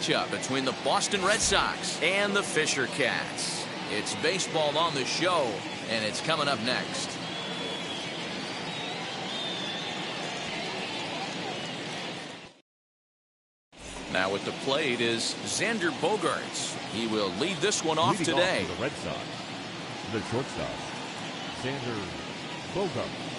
matchup between the Boston Red Sox and the Fisher Cats. It's baseball on the show, and it's coming up next. Now at the plate is Xander Bogaerts. He will lead this one off today. Off for the Red Sox, the shortstop, Xander Bogaerts.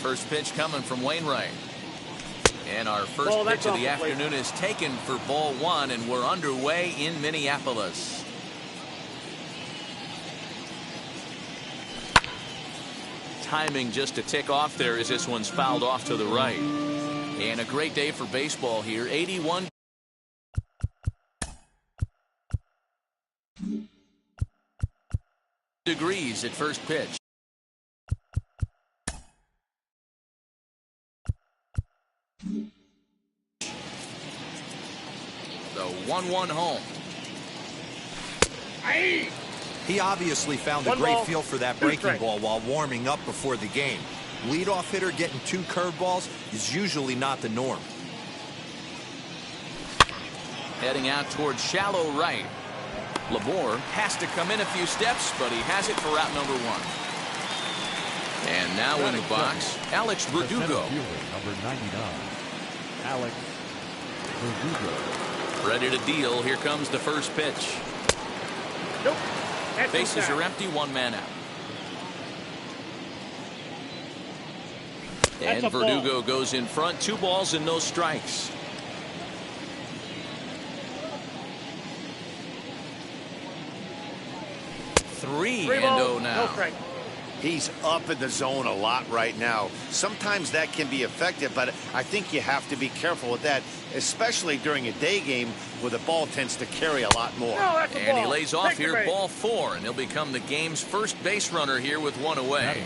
First pitch coming from Wainwright. And our first pitch of the afternoon is taken for ball one, and we're underway in Minneapolis. Timing just a tick off there as this one's fouled off to the right. And a great day for baseball here. 81 degrees at first pitch. The 1-1 home. He obviously found a great feel for that breaking ball while warming up before the game. Leadoff hitter getting 2 curveballs is usually not the norm. Heading out towards shallow right. Labor has to come in a few steps, but he has it for route number 1. And now in the box, Alex Verdugo. Number 99, Alex Verdugo. Ready to deal. Here comes the first pitch. Nope. Bases are empty, 1 man out. And Verdugo goes in front. 2 balls and no strikes. Three and 0 now. He's up in the zone a lot right now. Sometimes that can be effective, but I think you have to be careful with that, especially during a day game where the ball tends to carry a lot more. And he lays off here, ball 4, and he'll become the game's first base runner here with 1 away.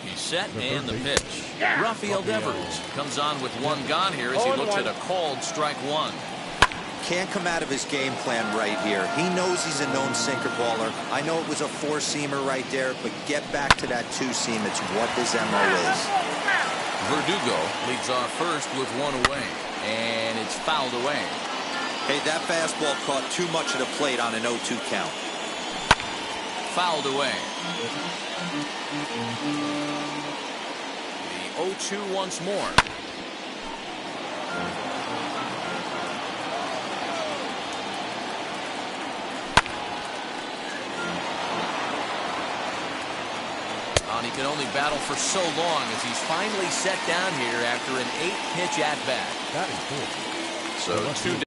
He's set and the pitch. Rafael Devers comes on with 1 gone here as he looks at a called strike 1. Can't come out of his game plan right here. He knows he's a known sinker baller. I know it was a 4-seamer right there, but get back to that 2-seam. It's what his MO is. Verdugo leads off first with 1 away, and it's fouled away. Hey, that fastball caught too much of the plate on an 0-2 count. Fouled away. The 0-2 once more. He can only battle for so long as he's finally set down here after an 8-pitch at-bat. That is cool. So 2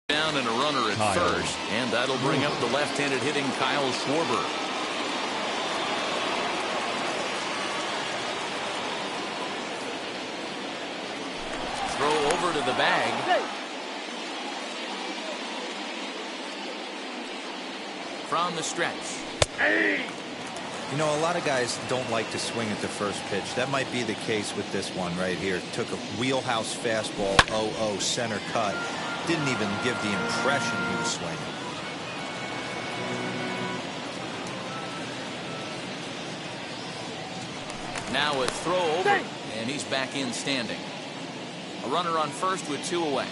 down and a runner at first, and that'll bring up the left-handed hitting Kyle Schwarber. Throw over to the bag. From the stretch. You know, a lot of guys don't like to swing at the first pitch. That might be the case with this one right here. Took a wheelhouse fastball, 0-0 center cut. Didn't even give the impression he was swinging. Now a throw over, and he's back in standing. A runner on first with 2 away.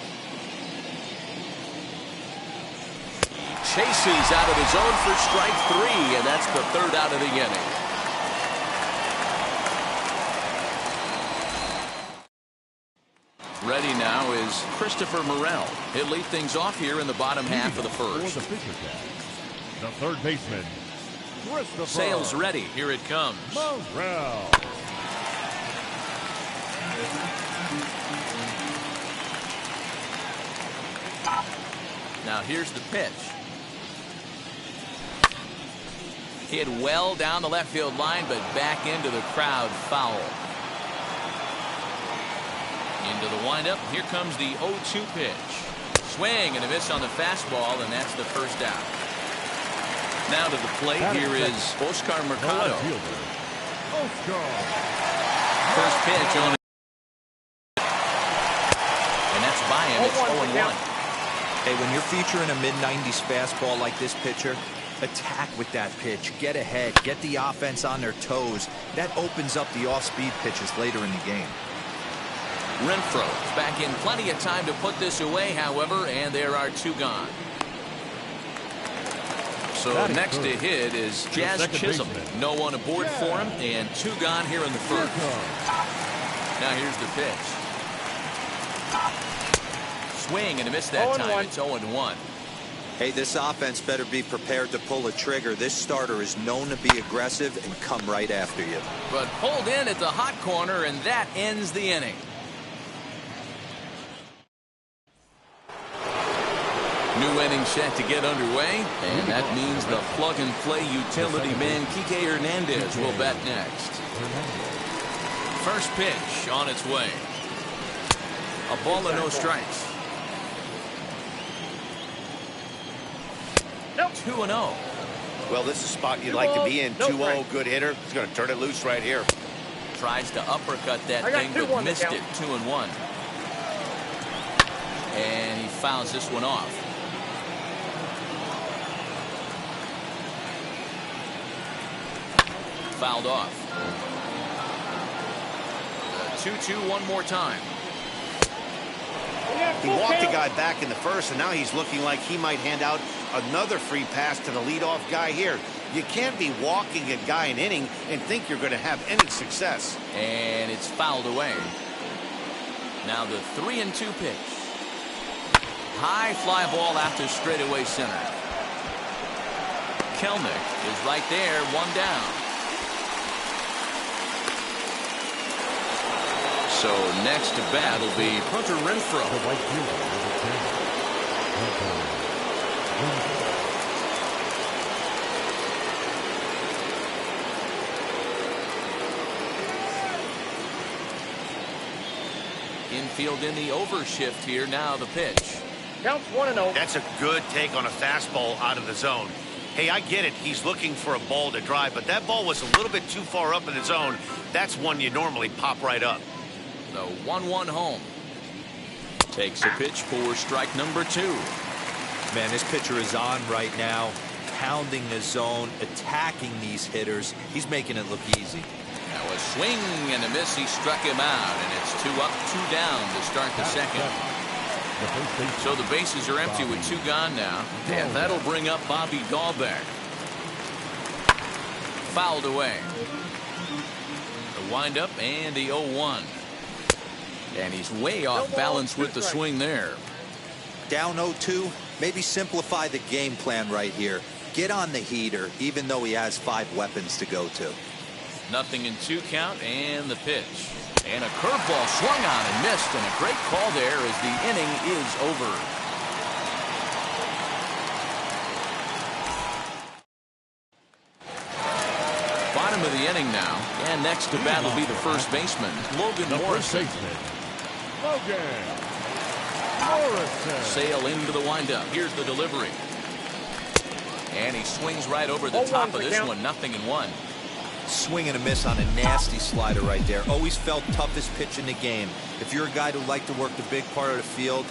Chases out of the zone for strike 3, and that's the 3rd out of the inning. Ready now is Christopher Morel. He'll lead things off here in the bottom half of the first. The third baseman, Christopher. Sales ready. Here it comes. Morel. Now here's the pitch. Hit well down the left field line, but back into the crowd foul. Into the windup. Here comes the 0-2 pitch. Swing and a miss on the fastball, and that's the first out. Now to the plate, here is Oscar Mercado. First pitch on it. And that's by him. It's 0-1. Hey, when you're featuring a mid-90s fastball like this pitcher, attack with that pitch. Get ahead. Get the offense on their toes. That opens up the off-speed pitches later in the game. Renfroe's back in plenty of time to put this away, however, and there are 2 gone. So next to hit is Jazz Chisholm. No one aboard for him, and 2 gone here in the first. Now here's the pitch. Swing and a miss that time. It's 0-1. Hey, this offense better be prepared to pull a trigger. This starter is known to be aggressive and come right after you. But pulled in at the hot corner, and that ends the inning. New inning set to get underway, and that means the plug-and-play utility man Kike Hernandez will bat next. First pitch on its way. A ball and no strikes. 2-0. Well, this is a spot you'd like to be in. 2-0, good hitter. He's going to turn it loose right here. Tries to uppercut that thing, but missed it. 2-1. And he fouls this one off. Fouled off. 2-2 one more time. He walked the guy back in the first, and now he's looking like he might hand out another free pass to the leadoff guy here. You can't be walking a guy an inning and think you're going to have any success. And it's fouled away. Now the 3-2 pitch. High fly ball after straightaway center. Kelnick is right there, 1 down. So next to bat will be Hunter Renfroe. The right fielder, Infield in the overshift here. Now the pitch. Counts 1-0. That's a good take on a fastball out of the zone. Hey, I get it. He's looking for a ball to drive, but that ball was a little bit too far up in the zone. That's one you normally pop right up. The 1-1 home. Takes a pitch for strike number 2. Man, this pitcher is on right now, pounding the zone, attacking these hitters. He's making it look easy. Now a swing and a miss. He struck him out, and it's 2 up, 2 down to start the second. So the bases are empty with 2 gone now. And that'll bring up Bobby Dahlbeck. Fouled away. The windup and the 0-1. And he's way off balance with the swing there. Down 0-2, maybe simplify the game plan right here. Get on the heater, even though he has 5 weapons to go to. 0-2 count, and the pitch. And a curveball swung on and missed, and a great call there as the inning is over. Bottom of the inning now, and next to bat will be the first baseman, Logan Morrison. Logan Morrison. Sail into the windup. Here's the delivery. And he swings right over the top of this one. 0-1. Swing and a miss on a nasty slider right there. Always felt toughest pitch in the game. If you're a guy who liked to work the big part of the field,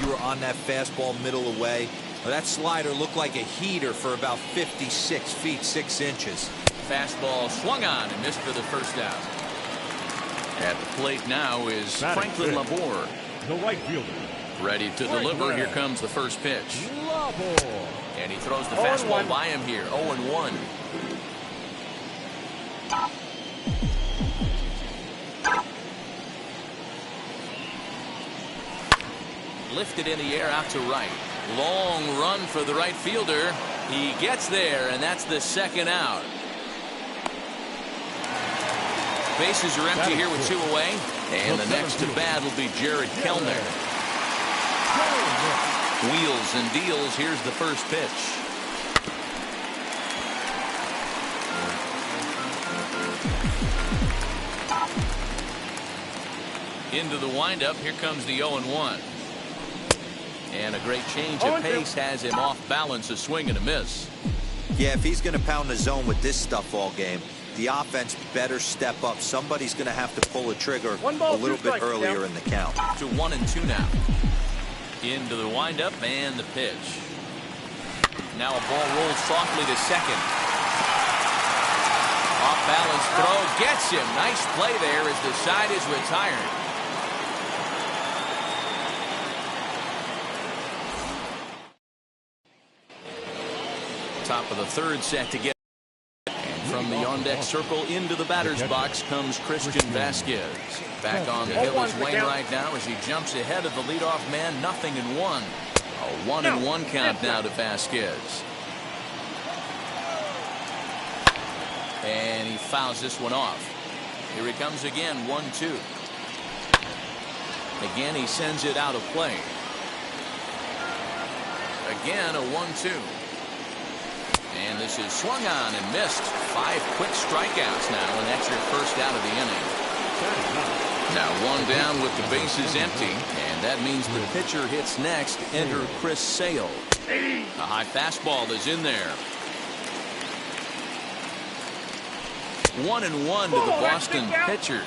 you were on that fastball middle away. Well, that slider looked like a heater for about 56 feet 6 inches. Fastball swung on and missed for the first out. At the plate now is Franklin Labor. The right fielder. Ready to deliver. Here comes the first pitch. Labor. And he throws the fastball by him here. 0-1. Lifted in the air out to right. Long run for the right fielder. He gets there, and that's the second out. Bases are empty here with 2 away. And the next to bat will be Jared Kellner. Wheels and deals. Here's the first pitch. Into the windup. Here comes the 0-1. And a great change of pace has him off balance. A swing and a miss. Yeah, if he's going to pound the zone with this stuff all game, the offense better step up. Somebody's going to have to pull a trigger a little bit earlier in the count. To 1-2 now. Into the windup and the pitch. Now a ball rolls softly to second. Off balance throw gets him. Nice play there as the side is retired. Top of the third set to get. And from the on-deck circle into the batter's box comes Christian Vasquez. Back on the hill is Wainwright now as he jumps ahead of the leadoff man. 0-1. A 1-1 count now to Vasquez. And he fouls this one off. Here he comes again. 1-2. Again he sends it out of play. Again a 1-2. And this is swung on and missed. 5 quick strikeouts now, and that's your first out of the inning. Now 1 down with the bases empty, and that means the pitcher hits next. Enter Chris Sale. A high fastball is in there. 1-1 to the Boston pitcher.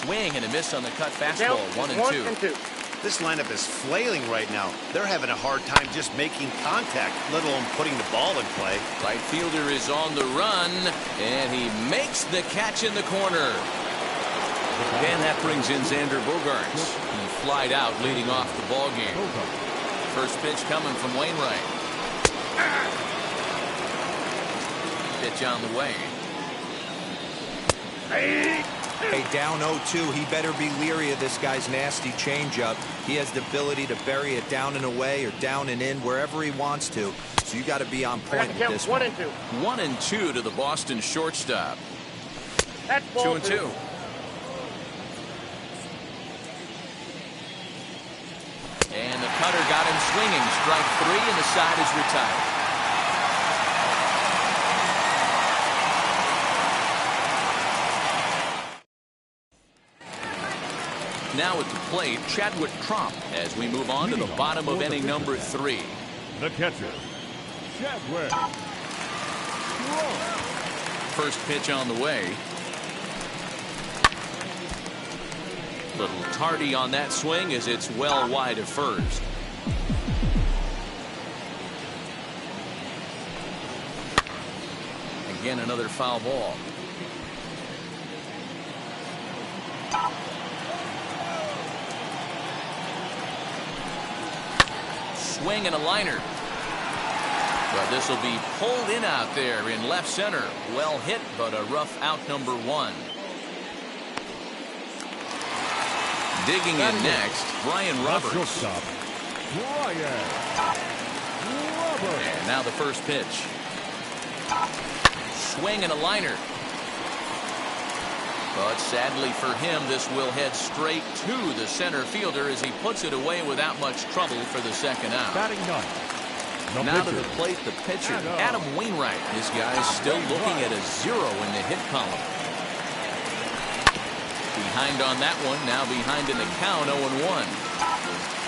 Swing and a miss on the cut fastball. 1-2. This lineup is flailing right now. They're having a hard time just making contact, let alone putting the ball in play. Right fielder is on the run, and he makes the catch in the corner. And that brings in Xander Bogaerts. He flied out leading off the ball game. First pitch coming from Wainwright. Pitch on the way. Hey, down 0-2. He better be leery of this guy's nasty changeup. He has the ability to bury it down and away or down and in wherever he wants to. So you got to be on point with this one. 1-2 to the Boston shortstop. That's ball 2-2. And the cutter got him swinging. Strike 3, and the side is retired. Now at the plate, Chadwick Tromp as we move on to the bottom of inning number 3. The catcher, Chadwick Tromp. First pitch on the way. Little tardy on that swing as it's well wide of first. Again, another foul ball. Swing and a liner. But this will be pulled in out there in left center. Well hit, but a rough out number 1. Digging in next, Brian Roberts. And now the first pitch. Swing and a liner. But sadly for him, this will head straight to the center fielder as he puts it away without much trouble for the second out. Batting ninth. Now to the plate, the pitcher, Adam Wainwright. This guy is still looking at a 0 in the hit column. Behind on that one, now behind in the count, 0-1.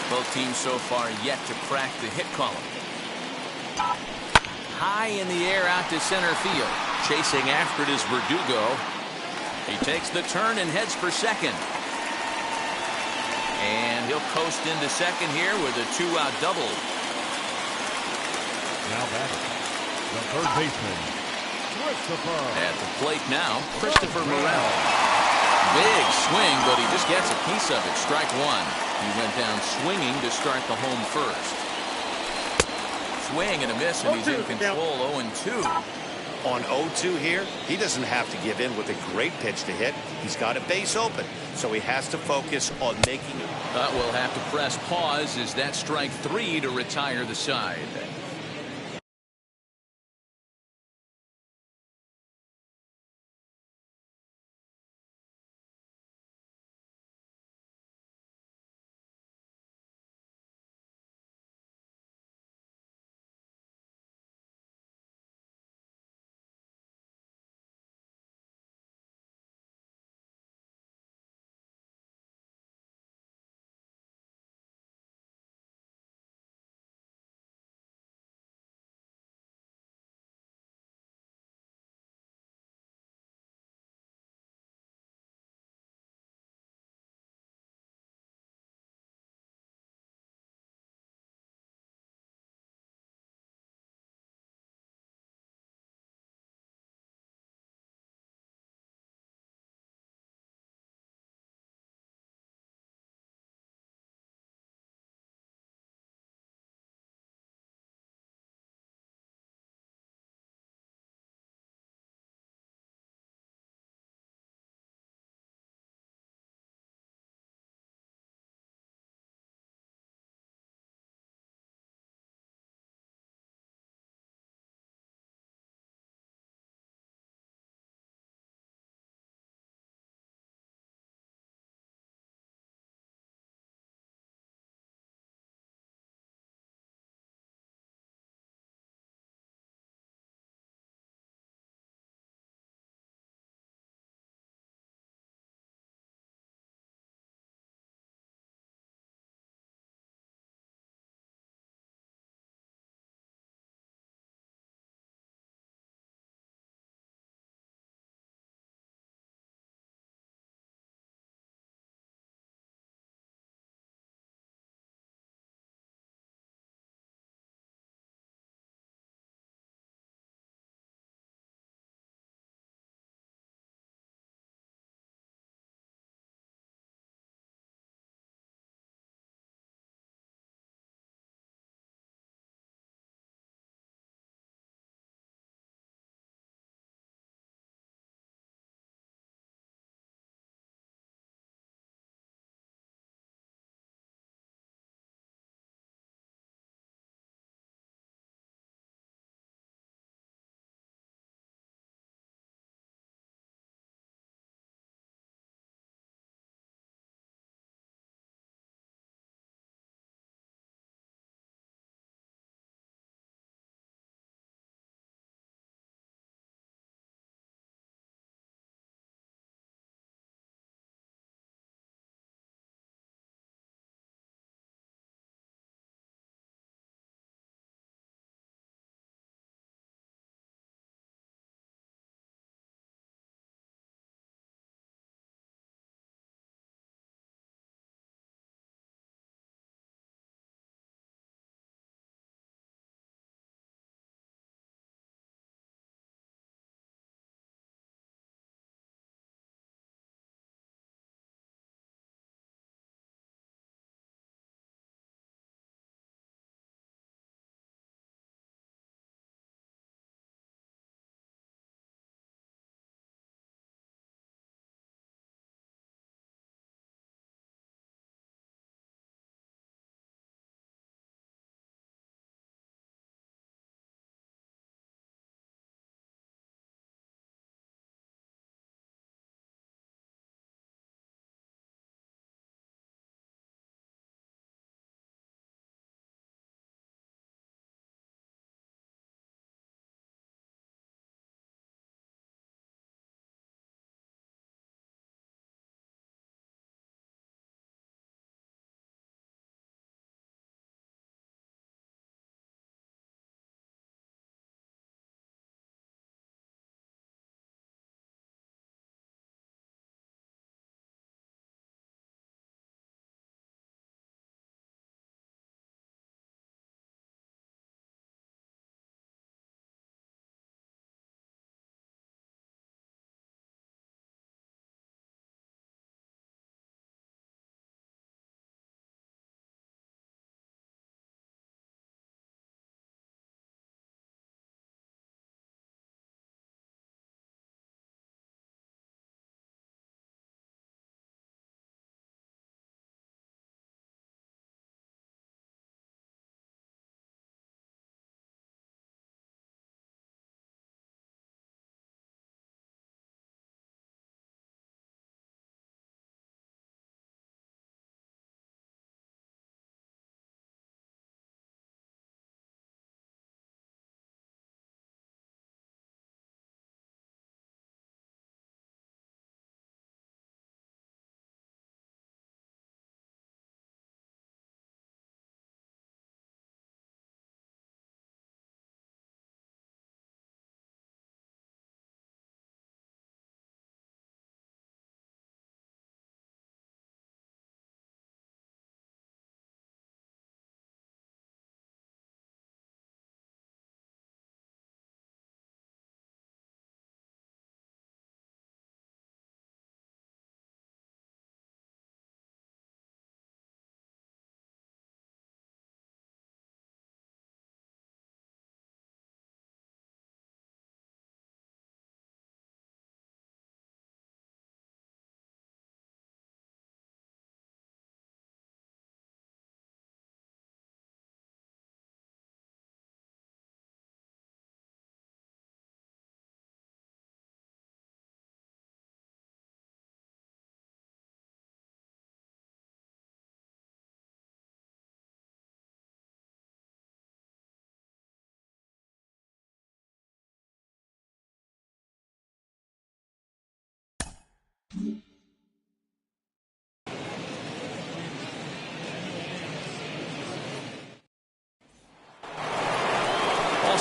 Both teams so far yet to crack the hit column. high in the air out to center field. Chasing after it is Verdugo. He takes the turn and heads for second. And he'll coast into second here with a 2-out double. Now batting, the third baseman, Christopher. At the plate now, Christopher Morel. Big swing, but he just gets a piece of it. Strike one. He went down swinging to start the home first. Swing and a miss, and he's in control. 0-2. On 0-2 here, he doesn't have to give in with a great pitch to hit. He's got a base open, so he has to focus on making it. We'll have to press pause as that strike 3 to retire the side.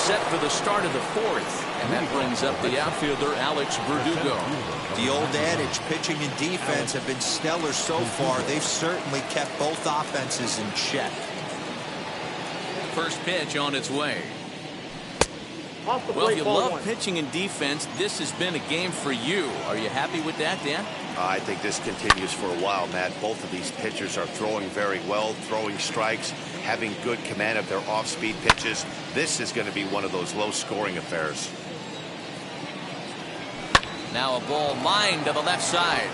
set for the start of the fourth. And that brings up the outfielder, Alex Verdugo. The old adage, pitching and defense have been stellar so far. They've certainly kept both offenses in check. First pitch on its way. Off the Well, if plate, you ball love one. pitching and defense, this has been a game for you. Are you happy with that, Dan? I think this continues for a while, Matt. Both of these pitchers are throwing very well, throwing strikes, having good command of their off-speed pitches. This is going to be one of those low-scoring affairs. Now a ball lined to the left side.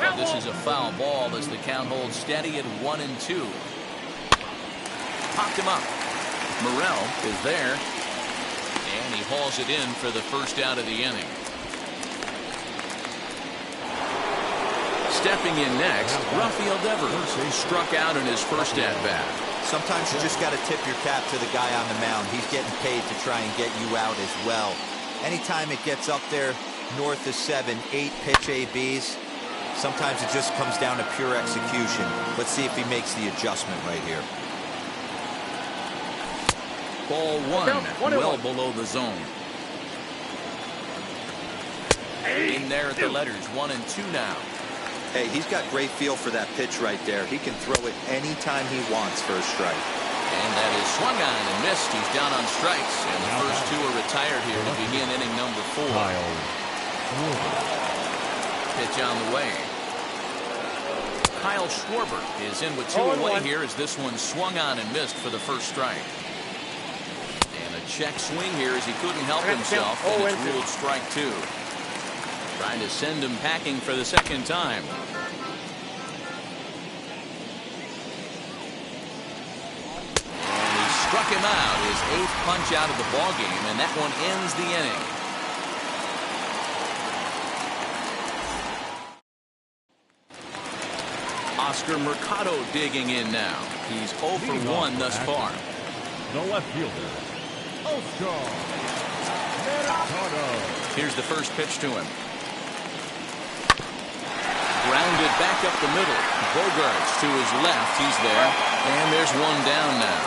Well, this is a foul ball as the count holds steady at 1-2. Popped him up. Morrell is there. And he hauls it in for the first out of the inning. Stepping in next, Rafael Devers, who struck out in his first at-bat. Sometimes you just got to tip your cap to the guy on the mound. He's getting paid to try and get you out as well. Anytime it gets up there north of 7, 8 pitch ABs, sometimes it just comes down to pure execution. Let's see if he makes the adjustment right here. Ball one, well below the zone. In there at the letters, 1-2 now. Hey, he's got great feel for that pitch right there. He can throw it anytime he wants for a strike. And that is swung on and missed. He's down on strikes. And the first two are retired here to begin inning number 4. Pitch on the way. Kyle Schwarber is in with 2 away here as this one swung on and missed for the first strike. And a check swing here as he couldn't help himself. And it's ruled strike 2. Trying to send him packing for the second time. And he struck him out, his 8th punch out of the ballgame, and that one ends the inning. Oscar Mercado digging in now. He's 0 for 1 thus far. The left fielder, Oscar Mercado. Here's the first pitch to him. Grounded back up the middle. Bogarts to his left. He's there. And there's one down now.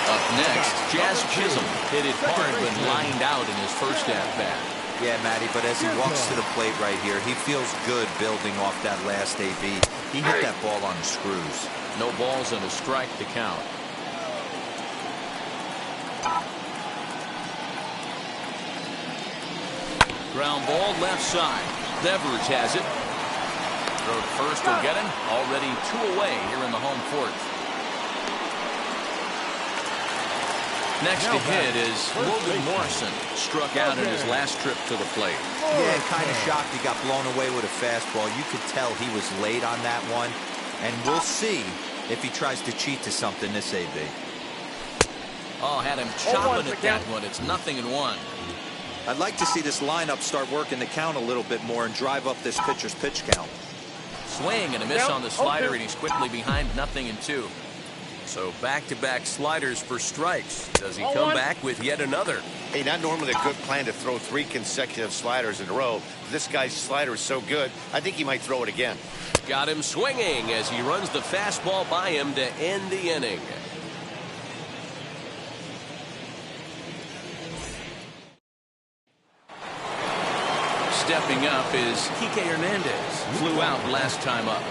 Up next, Jazz Chisholm hit it hard but lined out in his first at-bat. Yeah, Matty, but as he walks to the plate right here, he feels good building off that last AB. He hit that ball on the screws. No balls and a strike to count. Ground ball left side. Devers has it. Throw to first will get him. Already 2 away here in the home fourth. Next to hit is Logan Morrison. Struck out in his last trip to the plate. Yeah, kind of shocked he got blown away with a fastball. You could tell he was late on that one. And we'll see if he tries to cheat to something this AB. Oh, had him chopping at that one. It's 0-1. I'd like to see this lineup start working the count a little bit more and drive up this pitcher's pitch count. Swing and a miss on the slider, and he's quickly behind 0-2. So back-to-back sliders for strikes. Does he come back with yet another? Hey, not normally a good plan to throw 3 consecutive sliders in a row. This guy's slider is so good, I think he might throw it again. Got him swinging as he runs the fastball by him to end the inning. Stepping up is Kike Hernandez. Flew out last time up.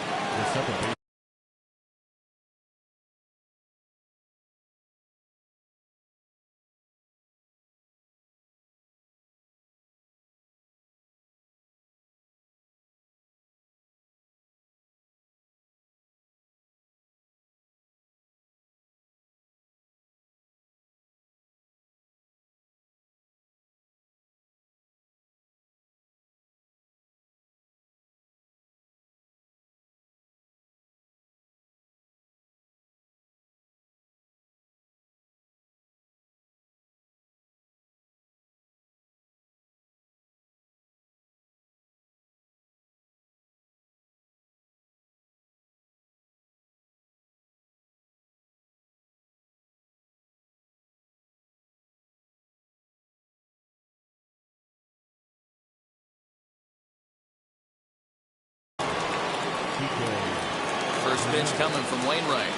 First pitch coming from Wainwright.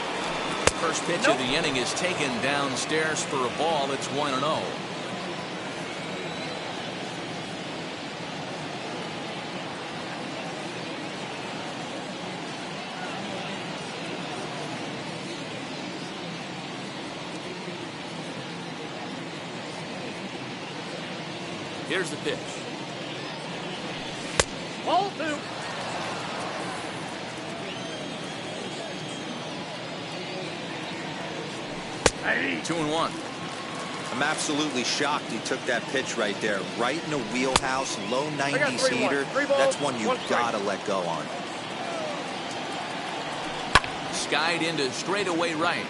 First pitch of the inning is taken downstairs for a ball. It's 1-0. Here's the pitch. Ball 2. 2-1. I'm absolutely shocked he took that pitch right there. Right in the wheelhouse, low 90s heater. That's one you've got to let go on. Skied into straightaway right.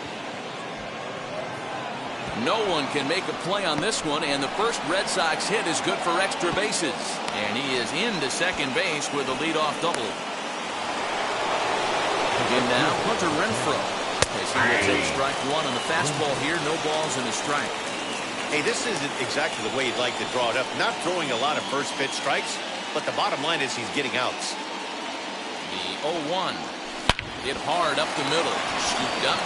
No one can make a play on this one, and the first Red Sox hit is good for extra bases. And he is into second base with a leadoff double. In now, Hunter Renfroe. As he will take strike one on the fastball here, no balls and a strike. Hey, this isn't exactly the way you'd like to draw it up. Not throwing a lot of first pitch strikes, but the bottom line is he's getting outs. The 0-1. Hit hard up the middle. Scooped up.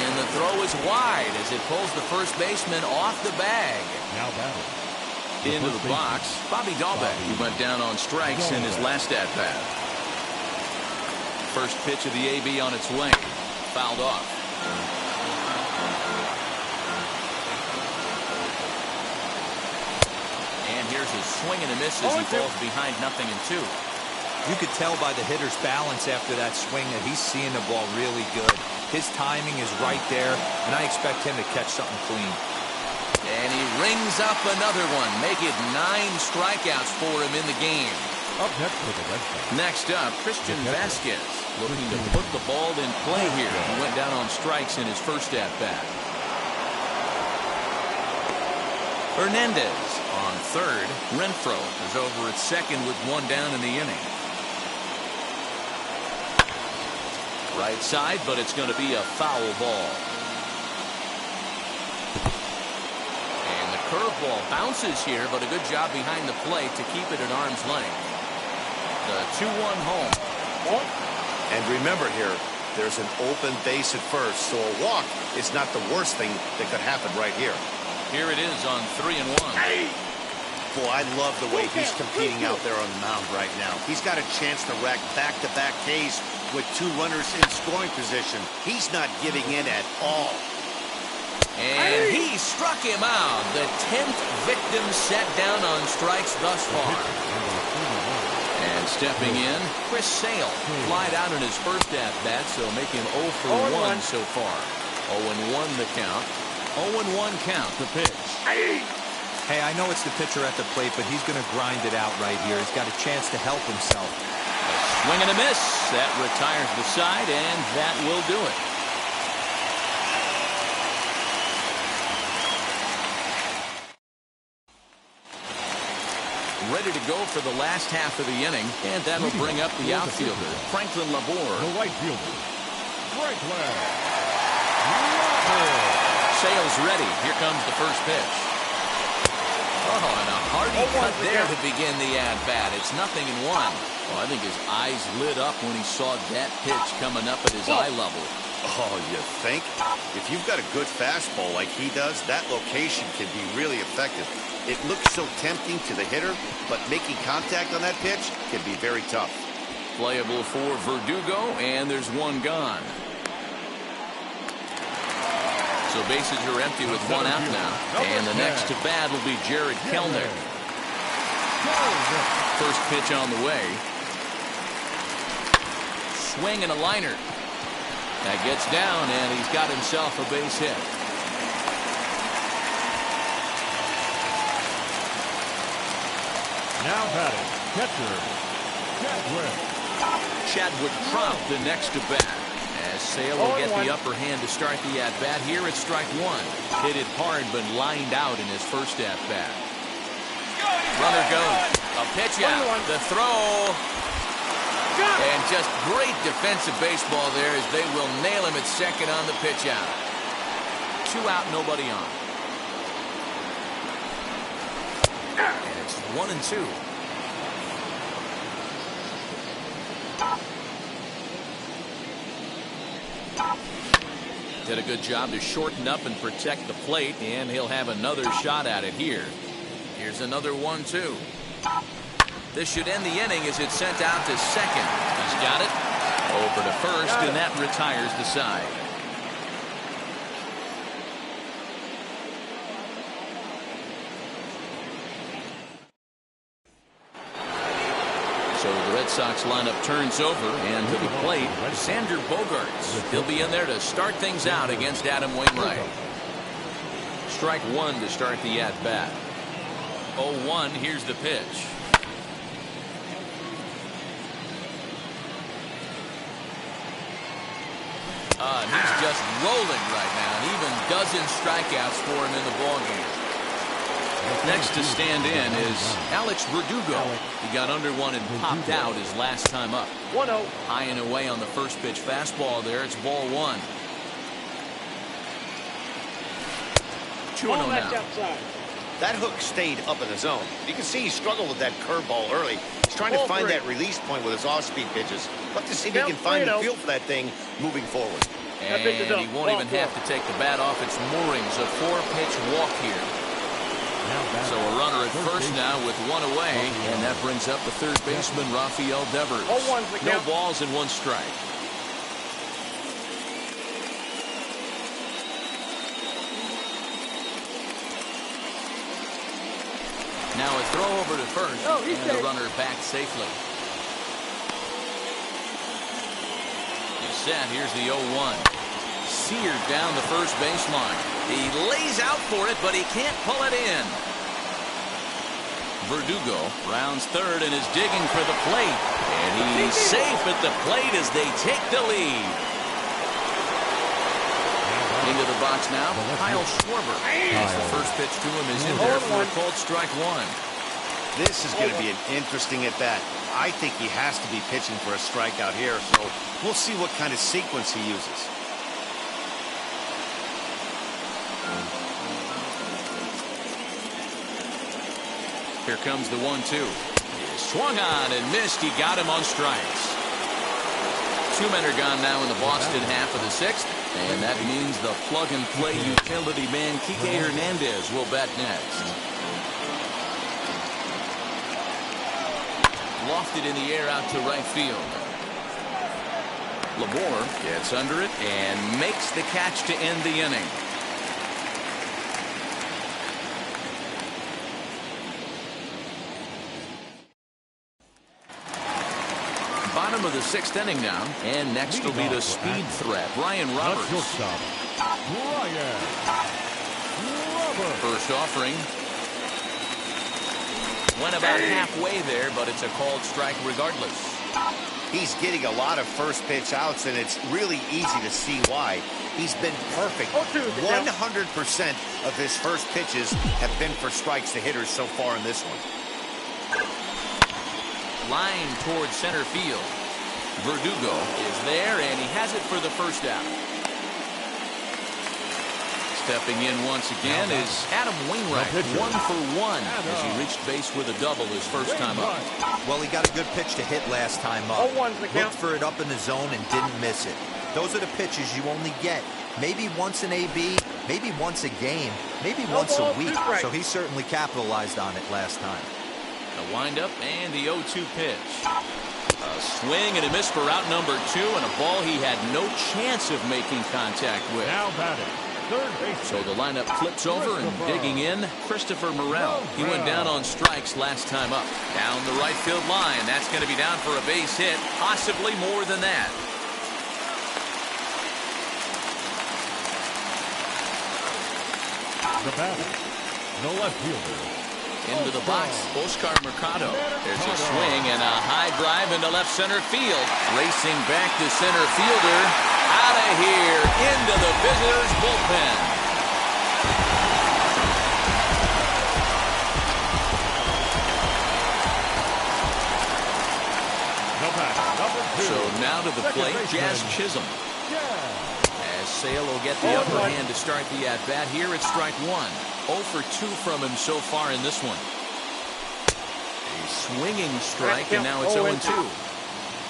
And the throw is wide as it pulls the first baseman off the bag. Now batting. Into the box, Bobby Dahlbeck, who went down on strikes in his last at-bat. First pitch of the AB on its way. Fouled off. And here's a swing and a miss as he falls behind 0-2. You could tell by the hitter's balance after that swing that he's seeing the ball really good. His timing is right there, and I expect him to catch something clean. And he rings up another one. Make it 9 strikeouts for him in the game. Up next with the Red Sox. Next up, Christian Vasquez looking to put the ball in play here. He went down on strikes in his first at-bat. Hernandez on third. Renfroe is over at second with one down in the inning. Right side, but it's going to be a foul ball. And the curveball bounces here, but a good job behind the plate to keep it at arm's length. The 2-1 home. And remember here, there's an open base at first, so a walk is not the worst thing that could happen right here. Here it is on 3-1. Boy, I love the way he's competing out there on the mound right now. He's got a chance to rack back-to-back Ks with 2 runners in scoring position. He's not giving in at all. And he struck him out. The 10th victim set down on strikes thus far. And stepping in, Chris Sale. Flied out in his first at-bat, so make him 0 for 1 so far. 0-1 the count. 0-1 count, the pitch. Hey, I know it's the pitcher at the plate, but he's going to grind it out right here. He's got a chance to help himself. A swing and a miss. That retires the side, and that will do it. Ready to go for the last half of the inning, and that'll bring up the outfielder, Franklin Labor. The right fielder, Franklin. Sale's ready. Here comes the first pitch. Oh, and a hearty cut there to begin the at-bat. It's 0-1. Well, I think his eyes lit up when he saw that pitch coming up at his eye level. Oh, you think? If you've got a good fastball like he does, that location can be really effective. It looks so tempting to the hitter, but making contact on that pitch can be very tough. Playable for Verdugo, and there's one gone. So bases are empty with one out now. And the next to bat will be Jared Kellner. First pitch on the way. Swing and a liner. That gets down, and he's got himself a base hit. Now batting, catcher, Chadwick. Chadwick Trump, the next to bat. As Sale will get the upper hand to start the at-bat. Here it's strike one. Hit it hard, but lined out in his first at-bat. Runner goes. A pitch out. The throw. And just great defensive baseball there as they will nail him at second on the pitch out. 2 out, nobody on. And it's 1-2. Did a good job to shorten up and protect the plate, and he'll have another shot at it here. Here's another 1-2. This should end the inning as it's sent out to second. He's got it. Over to first, and that retires the side. So the Red Sox lineup turns over, and to the plate, Xander Bogaerts. He'll be in there to start things out against Adam Wainwright. Strike one to start the at-bat. 0-1, here's the pitch. He's just rolling right now, and even dozens strikeouts for him in the ballgame. Next to stand in is Alex Verdugo. He got under one and popped out his last time up. 1-0. High and away on the first pitch fastball there. It's ball one. 2-0 now. Outside. That hook stayed up in the zone. You can see he struggled with that curveball early. He's trying to find that release point with his off-speed pitches. But to see if he can find the feel for that thing moving forward. And he won't even have to take the bat off its moorings. A 4-pitch walk here. So a runner at first now with one away, and that brings up the third baseman, Rafael Devers. No balls and one strike. Now a throw over to first, and the runner back safely. He's set. Here's the 0-1. Seared down the first baseline. He lays out for it, but he can't pull it in. Verdugo rounds third and is digging for the plate. And he's safe at the plate as they take the lead. Into the box now, Kyle Schwarber. The first pitch to him is in there for a called strike one. This is going to be an interesting at-bat. I think he has to be pitching for a strikeout here, so we'll see what kind of sequence he uses. Here comes the 1-2. Swung on and missed. He got him on strikes. Two men are gone now in the Boston half of the sixth, and that means the plug-and-play utility man Kike Hernandez will bat next. Lofted in the air out to right field. Labor gets under it and makes the catch to end the inning. Bottom of the sixth inning now, and next will be the speed threat, Ryan Roberts. First offering. Went about halfway there, but it's a called strike regardless. He's getting a lot of first pitch outs, and it's really easy to see why. He's been perfect. 100% of his first pitches have been for strikes to hitters so far in this one. Line towards center field. Verdugo is there, and he has it for the first out. Stepping in once again is Adam Wainwright, 1 for 1 as he reached base with a double his first time up. Well, he got a good pitch to hit last time up. Looked for it up in the zone and didn't miss it. Those are the pitches you only get maybe once an AB, maybe once a game, maybe once a week. So he certainly capitalized on it last time. The windup and the 0-2 pitch. A swing and a miss for out number 2, and a ball he had no chance of making contact with. Now batting. So the lineup flips over and digging in, Christopher Morel. He went down on strikes last time up. Down the right field line. That's going to be down for a base hit, possibly more than that. The batter, the left fielder. Into the box, Oscar Mercado. There's a swing and a high drive into left center field. Racing back to center fielder. Out of here, into the visitors' bullpen. So now to the plate, Jazz Chisholm. As Sale will get the upper hand to start the at-bat. Here it's strike one. 0 for 2 from him so far in this one. A swinging strike, and now it's 0-2.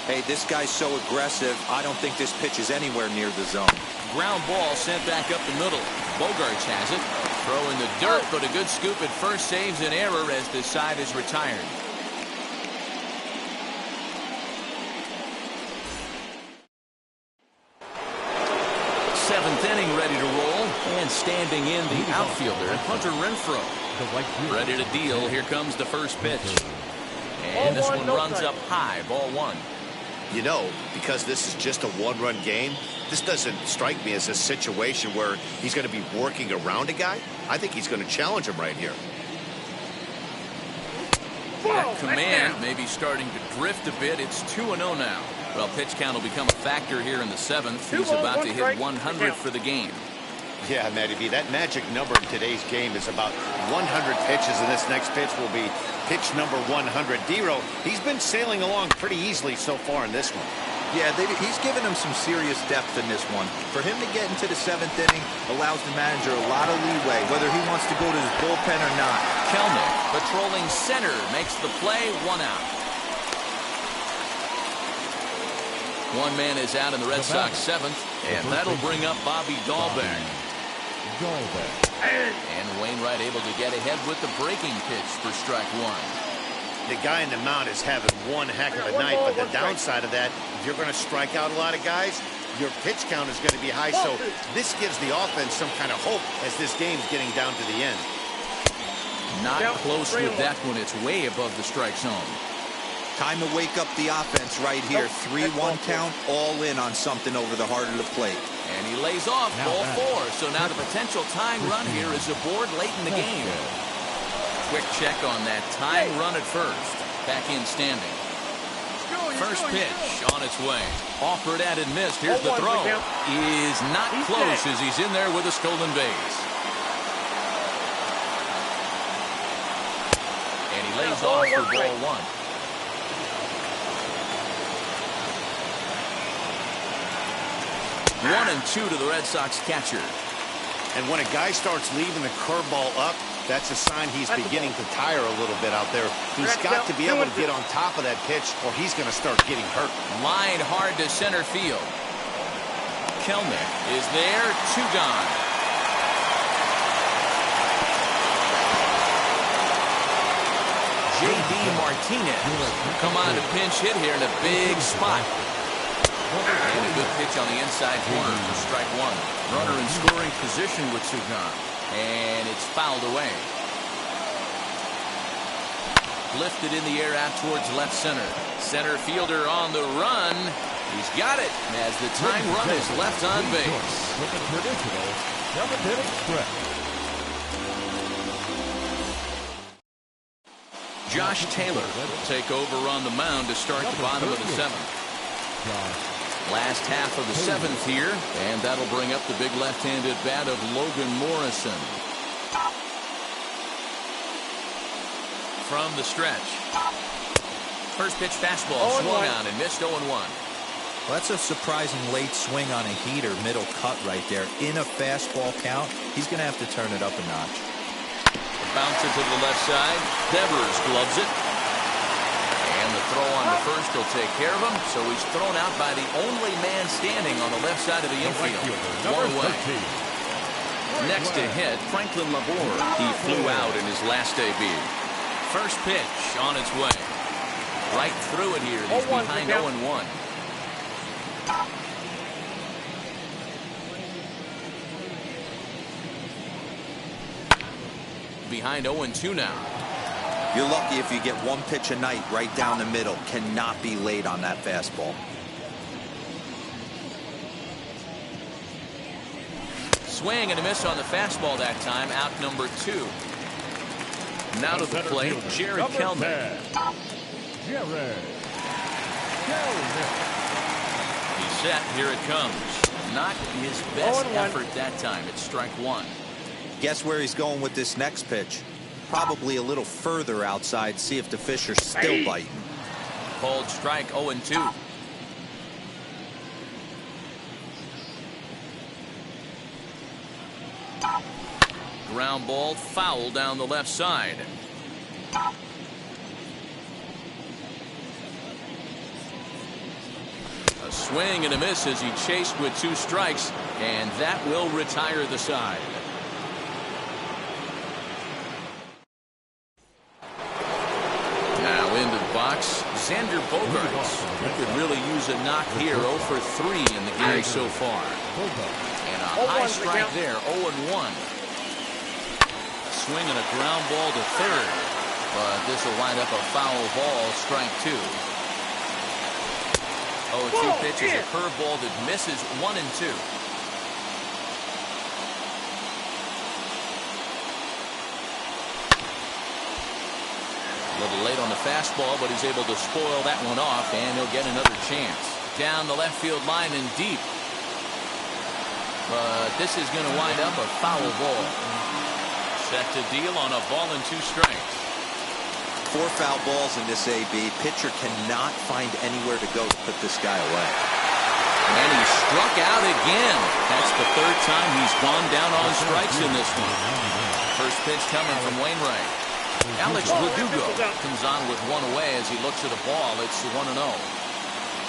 Hey, this guy's so aggressive, I don't think this pitch is anywhere near the zone. Ground ball sent back up the middle. Bogarts has it. Throw in the dirt, but a good scoop at first saves an error as the side is retired. Seventh inning ready to roll. And standing in the outfielder, Hunter Renfroe. Ready to deal. Here comes the first pitch. And this one runs up high. Ball one. You know, because this is just a one-run game, this doesn't strike me as a situation where he's going to be working around a guy. I think he's going to challenge him right here. That command may be starting to drift a bit. It's 2-0 now. Well, pitch count will become a factor here in the seventh. He's about to hit 100 for the game. Yeah, Matty B, that magic number in today's game is about 100 pitches, and this next pitch will be pitch number 100. D-Row, he's been sailing along pretty easily so far in this one. Yeah, he's given him some serious depth in this one. For him to get into the seventh inning allows the manager a lot of leeway, whether he wants to go to his bullpen or not. Kelnick patrolling center makes the play, 1 out. One man is out in the Red Sox seventh, and that'll bring up Bobby Dahlbeck. And Wainwright able to get ahead with the breaking pitch for strike one. The guy in the mound is having one heck of a night, but the downside of that, if you're going to strike out a lot of guys, your pitch count is going to be high, so this gives the offense some kind of hope as this game's getting down to the end. Not close with that one. It's way above the strike zone. Time to wake up the offense right here. 3-1 count, all in on something over the heart of the plate. And he lays off ball four. So now the potential tying run here is aboard late in the game. Quick check on that tying run at first. Back in standing. First pitch on its way. Offered at and missed. Here's the throw. Is not close as he's in there with a stolen base. And he lays off for ball one. 1-2 to the Red Sox catcher. And when a guy starts leaving the curveball up, that's a sign he's beginning to tire a little bit out there. He's got to be able to get on top of that pitch or he's going to start getting hurt. Line hard to center field. Kelnick is there, 2 gone. J.D. Martinez come on to pinch hit here in a big spot. And a good pitch on the inside corner for strike one. Runner in scoring position with 2 gone. And it's fouled away. Lifted in the air out towards left center. Center fielder on the run. He's got it as the tying run is left on base. With a traditional 7-inning stretch. Josh Taylor will take over on the mound to start the bottom of the seventh. Last half of the seventh here, and that'll bring up the big left-handed bat of Logan Morrison. From the stretch. First pitch fastball swung on and missed 0-1. Well, that's a surprising late swing on a heater, middle cut right there. In a fastball count, he's going to have to turn it up a notch. Bounce it to the left side. Devers gloves it. And the throw on the first will take care of him. So he's thrown out by the only man standing on the left side of the infield. 1 away. Next to hit, Franklin Labor. He flew out in his last debut. First pitch on its way. Right through it here. He's behind 0-1. Behind 0-2 now. You're lucky if you get one pitch a night right down the middle. Cannot be late on that fastball. Swing and a miss on the fastball that time. Out number 2. Now to the plate, Jared Kelnick. He's set. Here it comes. Not his best effort that time. It's strike one. Guess where he's going with this next pitch? Probably a little further outside. See if the fish are still biting. Called strike 0-2. Ground ball foul down the left side. swing and a miss as he chased with 2 strikes, and that will retire the side. Now into the box, Xander Bogaerts. He could really use a knock here. 0 for 3 in the game so far. And a high strike there, 0-1. Swing and a ground ball to third. But this will wind up a foul ball, strike 2. 0-2 pitch is a curveball that misses 1-2. A little late on the fastball, but he's able to spoil that one off, and he'll get another chance. Down the left field line and deep. But this is going to wind up a foul ball. Set to deal on a ball and 2 strikes. 4 foul balls in this AB. Pitcher cannot find anywhere to go to put this guy away. And he struck out again. That's the 3rd time he's gone down on strikes in this one. First pitch coming from Wainwright. Alex Verdugo comes on with 1 away as he looks at the ball. It's 1-0.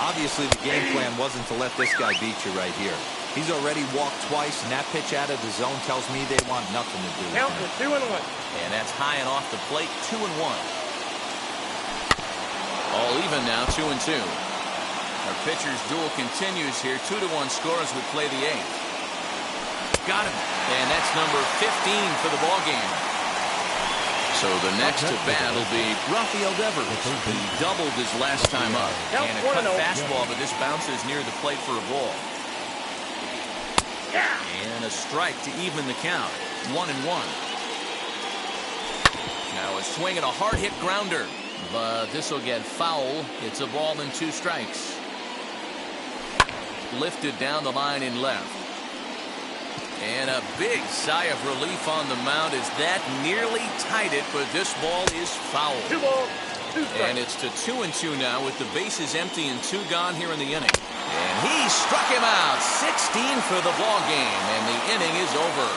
Obviously, the game plan wasn't to let this guy beat you right here. He's already walked twice, and that pitch out of the zone tells me they want nothing to do with Count him. 2-1. And that's high and off the plate, 2-1. All even now, 2-2. Our pitcher's duel continues here. 2-1 score as we play the 8th. Got him. And that's number 15 for the ball game. So the next to bat will be Rafael Devers. He doubled his last time up. And a cut fastball, but this bounces near the plate for a ball. And a strike to even the count. 1-1. Now a swing and a hard hit grounder. But this will get foul. It's a ball and 2 strikes. Lifted down the line in left. And a big sigh of relief on the mound as that nearly tied it, but this ball is foul. 2 balls, 2 strikes. And it's to 2-2 now with the bases empty and 2 gone here in the inning. And he struck him out. 16 for the ball game, and the inning is over.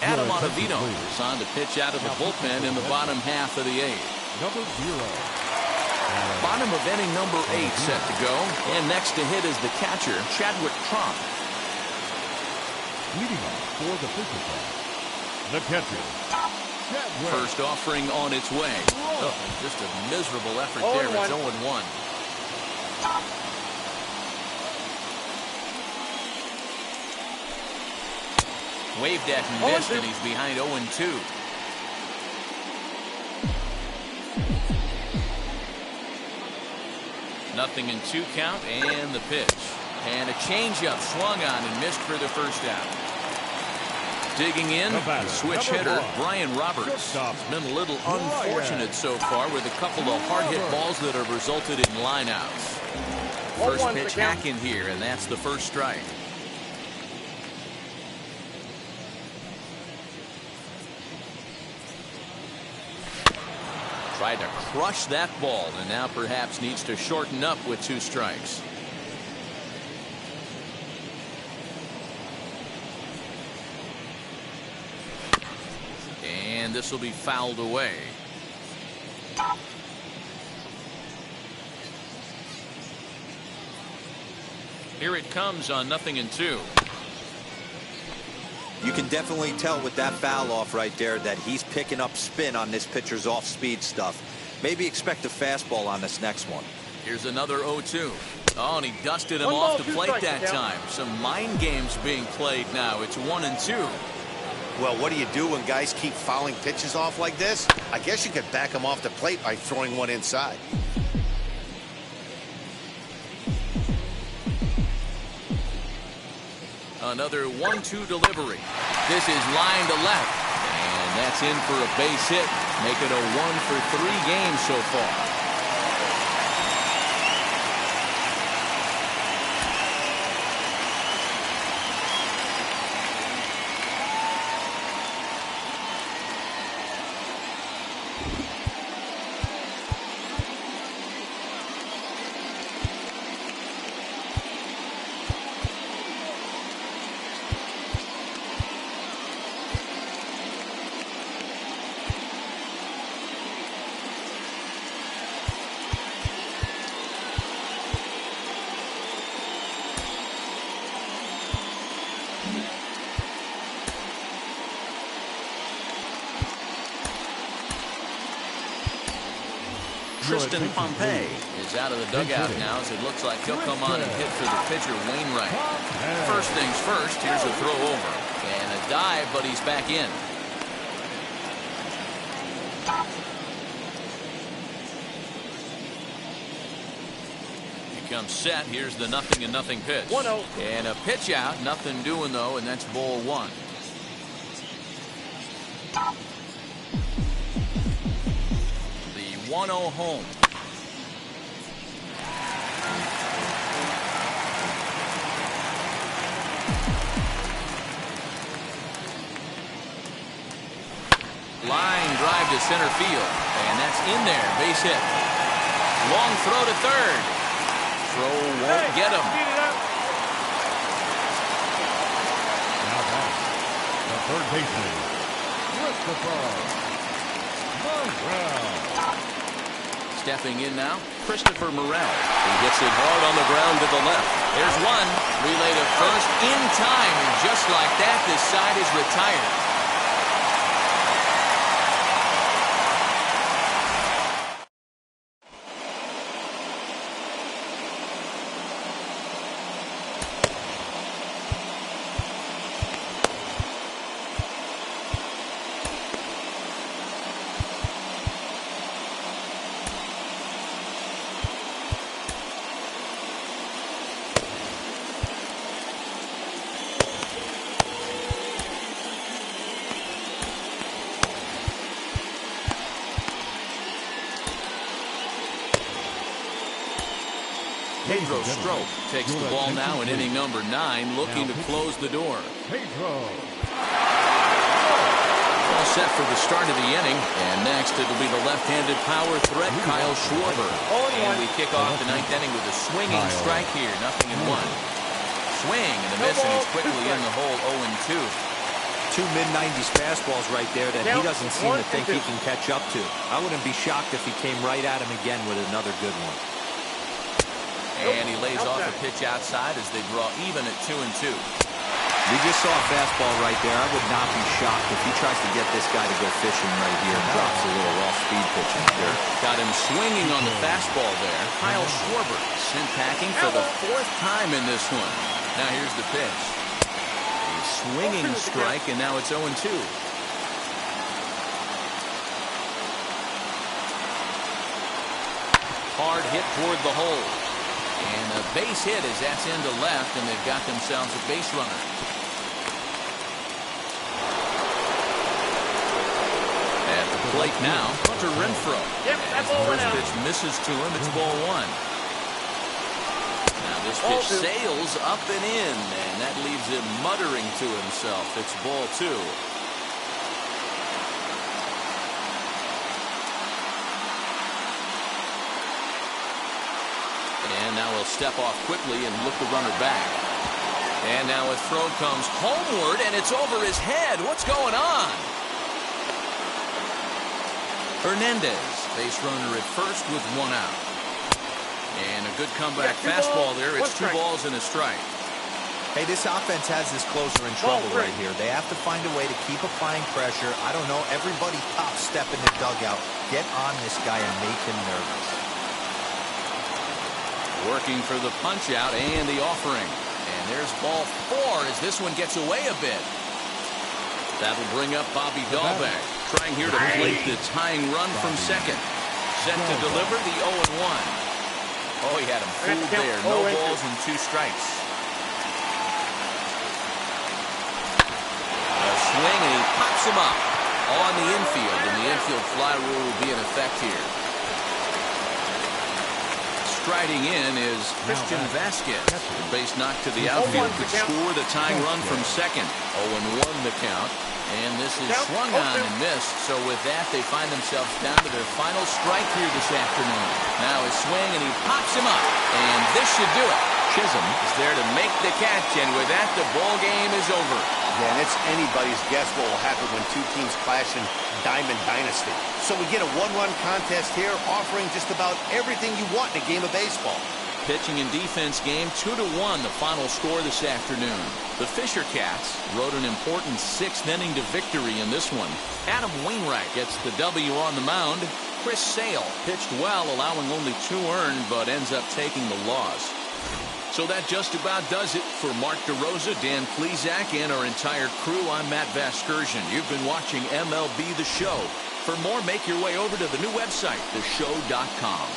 Adam Ottavino is on to pitch out of the bullpen in the bottom half of the 8th. Number 0. Bottom of inning number 8 set to go. And next to hit is the catcher, Chadwick Tromp. Leading off for the pitcher side, the catcher. First offering on its way. Oh, just a miserable effort there. It's 0-1. Waved at and missed, and he's behind 0-2. Nothing in 2 count, and the pitch. And a changeup swung on and missed for the first out. Digging in, the switch hitter, Brian Roberts. It's been a little unfortunate so far with a couple of hard-hit balls that have resulted in lineouts. First pitch hack in here, and that's the first strike. Tried to crush that ball, and now perhaps needs to shorten up with 2 strikes. And this will be fouled away. Here it comes on 0-2. You can definitely tell with that foul off right there that he's picking up spin on this pitcher's off-speed stuff. Maybe expect a fastball on this next one. Here's another 0-2. Oh, and he dusted him off the plate that time. Some mind games being played now. It's 1-2. Well, what do you do when guys keep fouling pitches off like this? I guess you could back them off the plate by throwing one inside. Another 1-2 delivery. This is line to left. And that's in for a base hit. Make it a 1-for-3 game so far. Tristan Pompey is out of the dugout now, as it looks like he'll come on and hit for the pitcher, Wainwright. First things first, here's a throw over. And a dive, but he's back in. He comes set. Here's the 0-0 pitch. 1-0. And a pitch out. Nothing doing, though, and that's ball one. The 1-0 home. Line drive to center field, and that's in there. Base hit. Long throw to third. Throw won't get him. Now back, the third baseman, Christopher Morel. Stepping in now, Christopher Morel. He hits it hard on the ground to the left. There's one. Relay to first in time, and just like that, this side is retired. Pedro Strop takes the ball now in inning number 9, looking to close the door. All set for the start of the inning, and next it'll be the left-handed power threat, Kyle Schwarber. And we kick off the 9th inning with a swinging strike here, 0-1. Swing and a miss, and he's quickly in the hole, 0-2. Two mid-90s fastballs right there that he doesn't seem to think he can catch up to. I wouldn't be shocked if he came right at him again with another good one. And he lays off a pitch outside as they draw even at 2-2. We just saw a fastball right there. I would not be shocked if he tries to get this guy to go fishing right here and drops a little off-speed pitch in the dirt. Got him swinging on the fastball there. Kyle Schwarber sent packing for the 4th time in this one. Now here's the pitch. A swinging strike, and now it's 0-2. Hard hit toward the hole. And a base hit as that's into left, and they've got themselves a base runner. At the plate now, Hunter Renfroe. As the first pitch misses to him, it's ball one. Now this pitch sails up and in, and that leaves him muttering to himself. It's ball two. And now he'll step off quickly and look the runner back. And now a throw comes homeward, and it's over his head. What's going on? Hernandez, base runner at first with 1 out. And a good comeback fastball there. It's 2 balls and a strike. Hey, this offense has this closer in trouble right here. They have to find a way to keep applying pressure. I don't know, everybody top step in the dugout. Get on this guy and make him nervous. Working for the punch-out and the offering. And there's ball 4 as this one gets away a bit. That'll bring up Bobby Dahlbeck, trying here to plate the tying run from second. Set to deliver the 0-1. Oh, he had him fooled there. No balls and 2 strikes. A swing, and he pops him up on the infield, and the infield fly rule will be in effect here. Striding in is Christian Vasquez. The base knock to the outfield could score the tying run from second. 0-1 the count. And this is swung on and missed. So with that, they find themselves down to their final strike here this afternoon. Now a swing, and he pops him up. And this should do it. Chisholm is there to make the catch, and with that, the ball game is over. Yeah, and it's anybody's guess what will happen when 2 teams clash in Diamond Dynasty. So we get a 1-run contest here, offering just about everything you want in a game of baseball. Pitching and defense game, 2-1, the final score this afternoon. The Fisher Cats rode an important 6th inning to victory in this one. Adam Wainwright gets the W on the mound. Chris Sale pitched well, allowing only 2 earned, but ends up taking the loss. So that just about does it. For Mark DeRosa, Dan Klezak, and our entire crew, I'm Matt Vasgersian. You've been watching MLB The Show. For more, make your way over to the new website, theshow.com.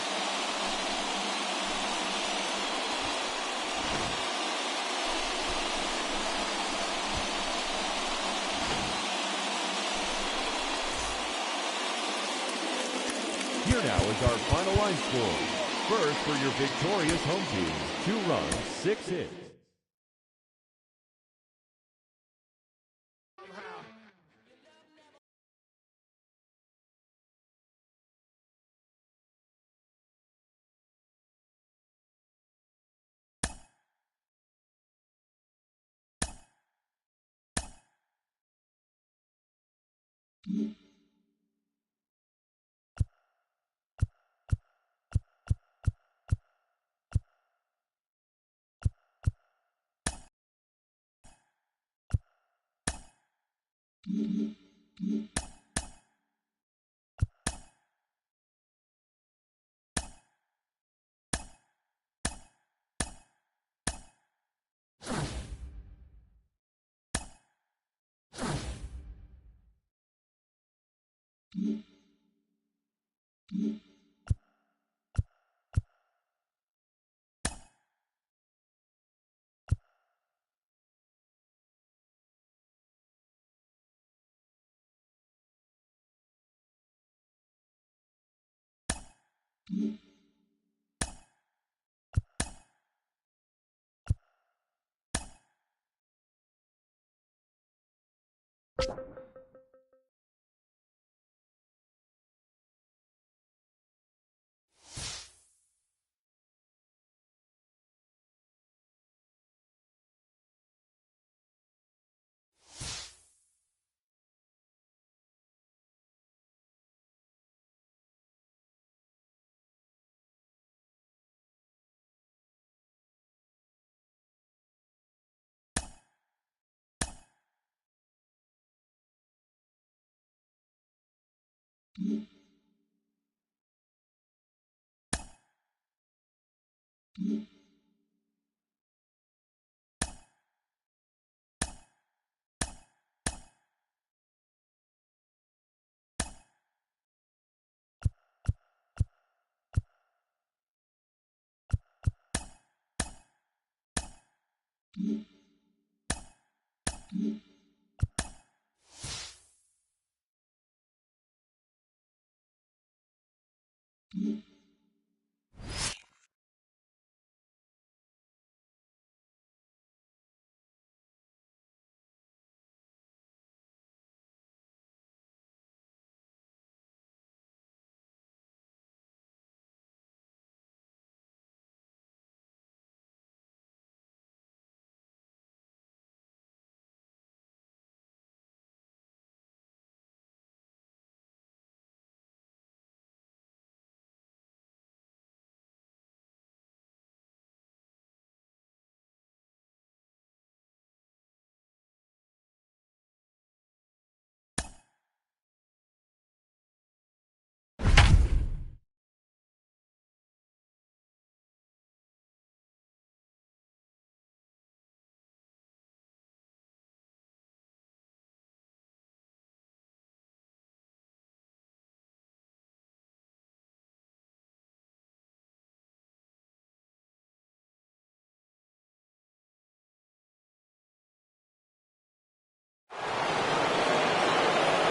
Here now is our final line score. First, for your victorious home team, 2 runs, 6 hits.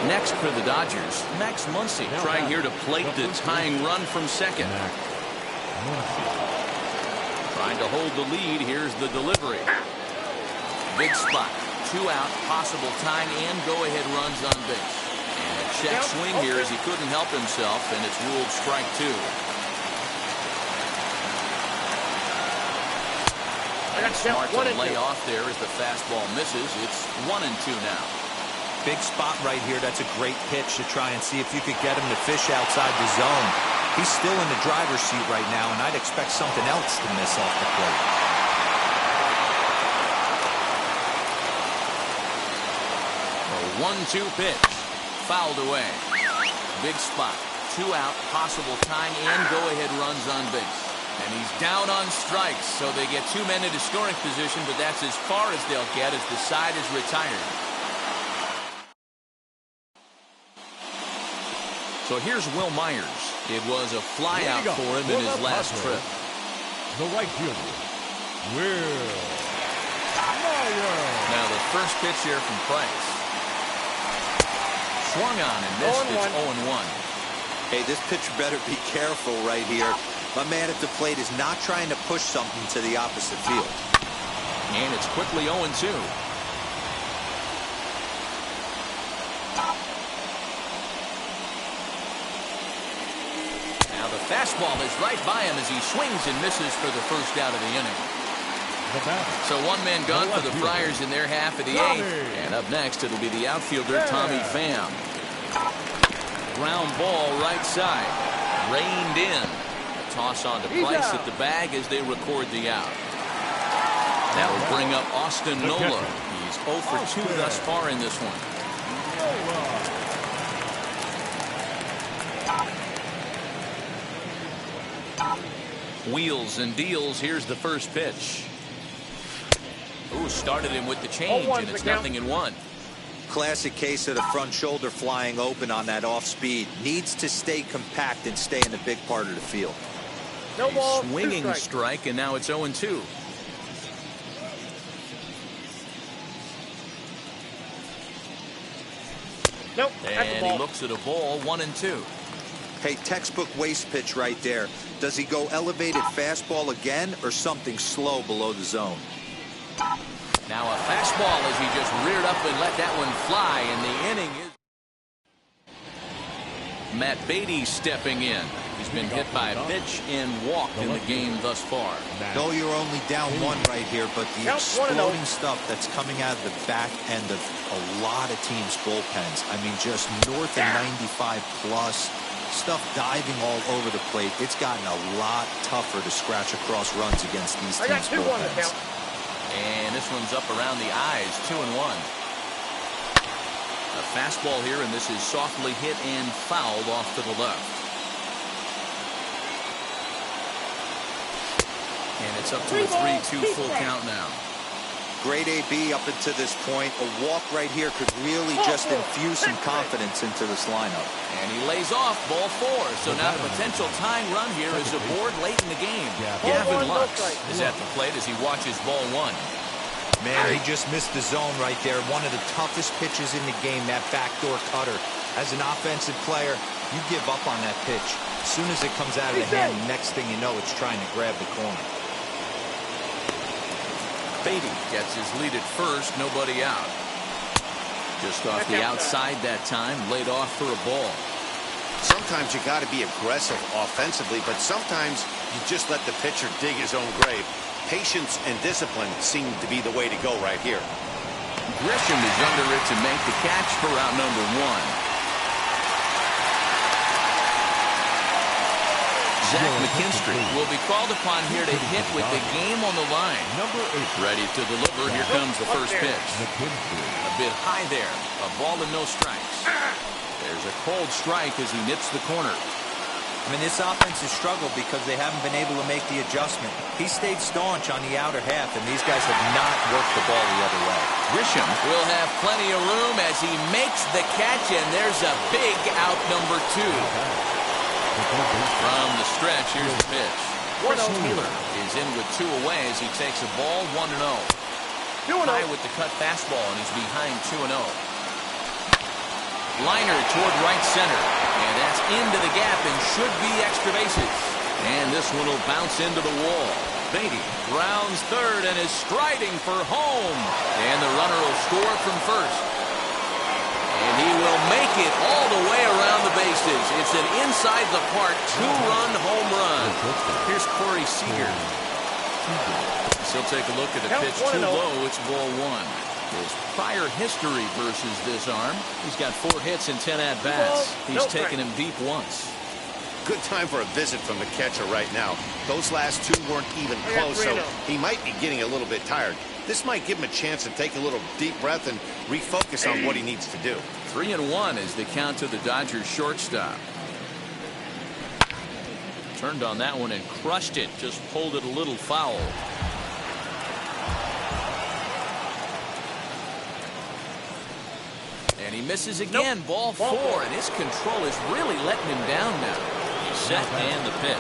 Next for the Dodgers, Max Muncy trying here to plate the tying run from second. Trying to hold the lead. Here's the delivery. Big spot. 2 out, possible tying and go-ahead runs on base. And a check swing here as he couldn't help himself, and it's ruled strike 2. And smart to lay off there as the fastball misses. It's 1-2 now. Big spot right here. That's a great pitch to try and see if you could get him to fish outside the zone. He's still in the driver's seat right now, and I'd expect something else to miss off the plate. A 1-2 pitch. Fouled away. Big spot. 2 out, possible time in, go-ahead runs on base. And he's down on strikes, so they get 2 men into scoring position, but that's as far as they'll get as the side is retired. So here's Will Myers. It was a flyout for him in his last trip. The right fielder, Will Myers. Now the first pitch here from Price. Swung on and missed. It's 0-1. Hey, this pitcher better be careful right here. My man at the plate is not trying to push something to the opposite field. And it's quickly 0-2. Now the fastball is right by him as he swings and misses for the first out of the inning. So 1 man gone for the Friars in their half of the 8th. And up next, it'll be the outfielder, Tommy Pham. Ground ball right side. Reined in. A toss on to Price at the bag as they record the out. That will bring up Austin Nola. He's 0 for 2 thus far in this one. Wheels and deals. Here's the first pitch. Ooh, started him with the change, and it's 0-1. Classic case of the front shoulder flying open on that off speed. Needs to stay compact and stay in the big part of the field. No ball, Swinging strike, and now it's 0-2. Nope. And he looks at a ball, 1-2. Hey, textbook waste pitch right there. Does he go elevated fastball again or something slow below the zone? Now a fastball as he just reared up and let that one fly, and the inning is... Matt Beatty stepping in. He's been hit by a pitch and walked in the game thus far. No, you're only down 1 right here, but the exploding stuff that's coming out of the back end of a lot of teams' bullpens. I mean, just north of 95 plus. Stuff diving all over the plate. It's gotten a lot tougher to scratch across runs against these teams' bullpens. And this one's up around the eyes, 2-1. A fastball here, and this is softly hit and fouled off to the left. And it's up to a 3-2 full count now. Great AB up until this point. A walk right here could really just infuse some confidence into this lineup. And he lays off, ball 4. So now the potential tying run here is aboard late in the game. Gavin Lux is at the plate as he watches ball 1. Man, he just missed the zone right there. One of the toughest pitches in the game, that backdoor cutter. As an offensive player, you give up on that pitch. As soon as it comes out of the hand, next thing you know, it's trying to grab the corner. Beatty gets his lead at first, nobody out. Just off the outside that time, laid off for a ball. Sometimes you got to be aggressive offensively, but sometimes you just let the pitcher dig his own grave. Patience and discipline seem to be the way to go right here. Grisham is under it to make the catch for out number 1. Zach McKinstry will be called upon here to hit with the game on the line. Number 8. Ready to deliver. Here comes the first pitch. A bit high there. A ball and no strikes. There's a cold strike as he nips the corner. I mean, this offense has struggled because they haven't been able to make the adjustment. He stayed staunch on the outer half, and these guys have not worked the ball the other way. Grisham will have plenty of room as he makes the catch, and there's a big out number 2. From the stretch, here's the pitch. Chris Taylor is in with 2 away as he takes a ball, 1-0. High with the cut fastball, and he's behind 2-0. Liner toward right center, and that's into the gap and should be extra bases. And this one will bounce into the wall. Beatty rounds third and is striding for home. And the runner will score from first. And he will make it all the way around the bases. It's an inside the park 2-run home run. Here's Corey Seager. So take a look at a pitch too low. It's ball 1. His prior history versus this arm. He's got 4 hits and 10 at-bats. He's taken him deep once. Good time for a visit from the catcher right now. Those last 2 weren't even close, so he might be getting a little bit tired. This might give him a chance to take a little deep breath and refocus on what he needs to do. 3-1 is the count to the Dodgers shortstop. Turned on that one and crushed it. Just pulled it a little foul. And he misses again. Ball four. And his control is really letting him down now. He's set and the pitch.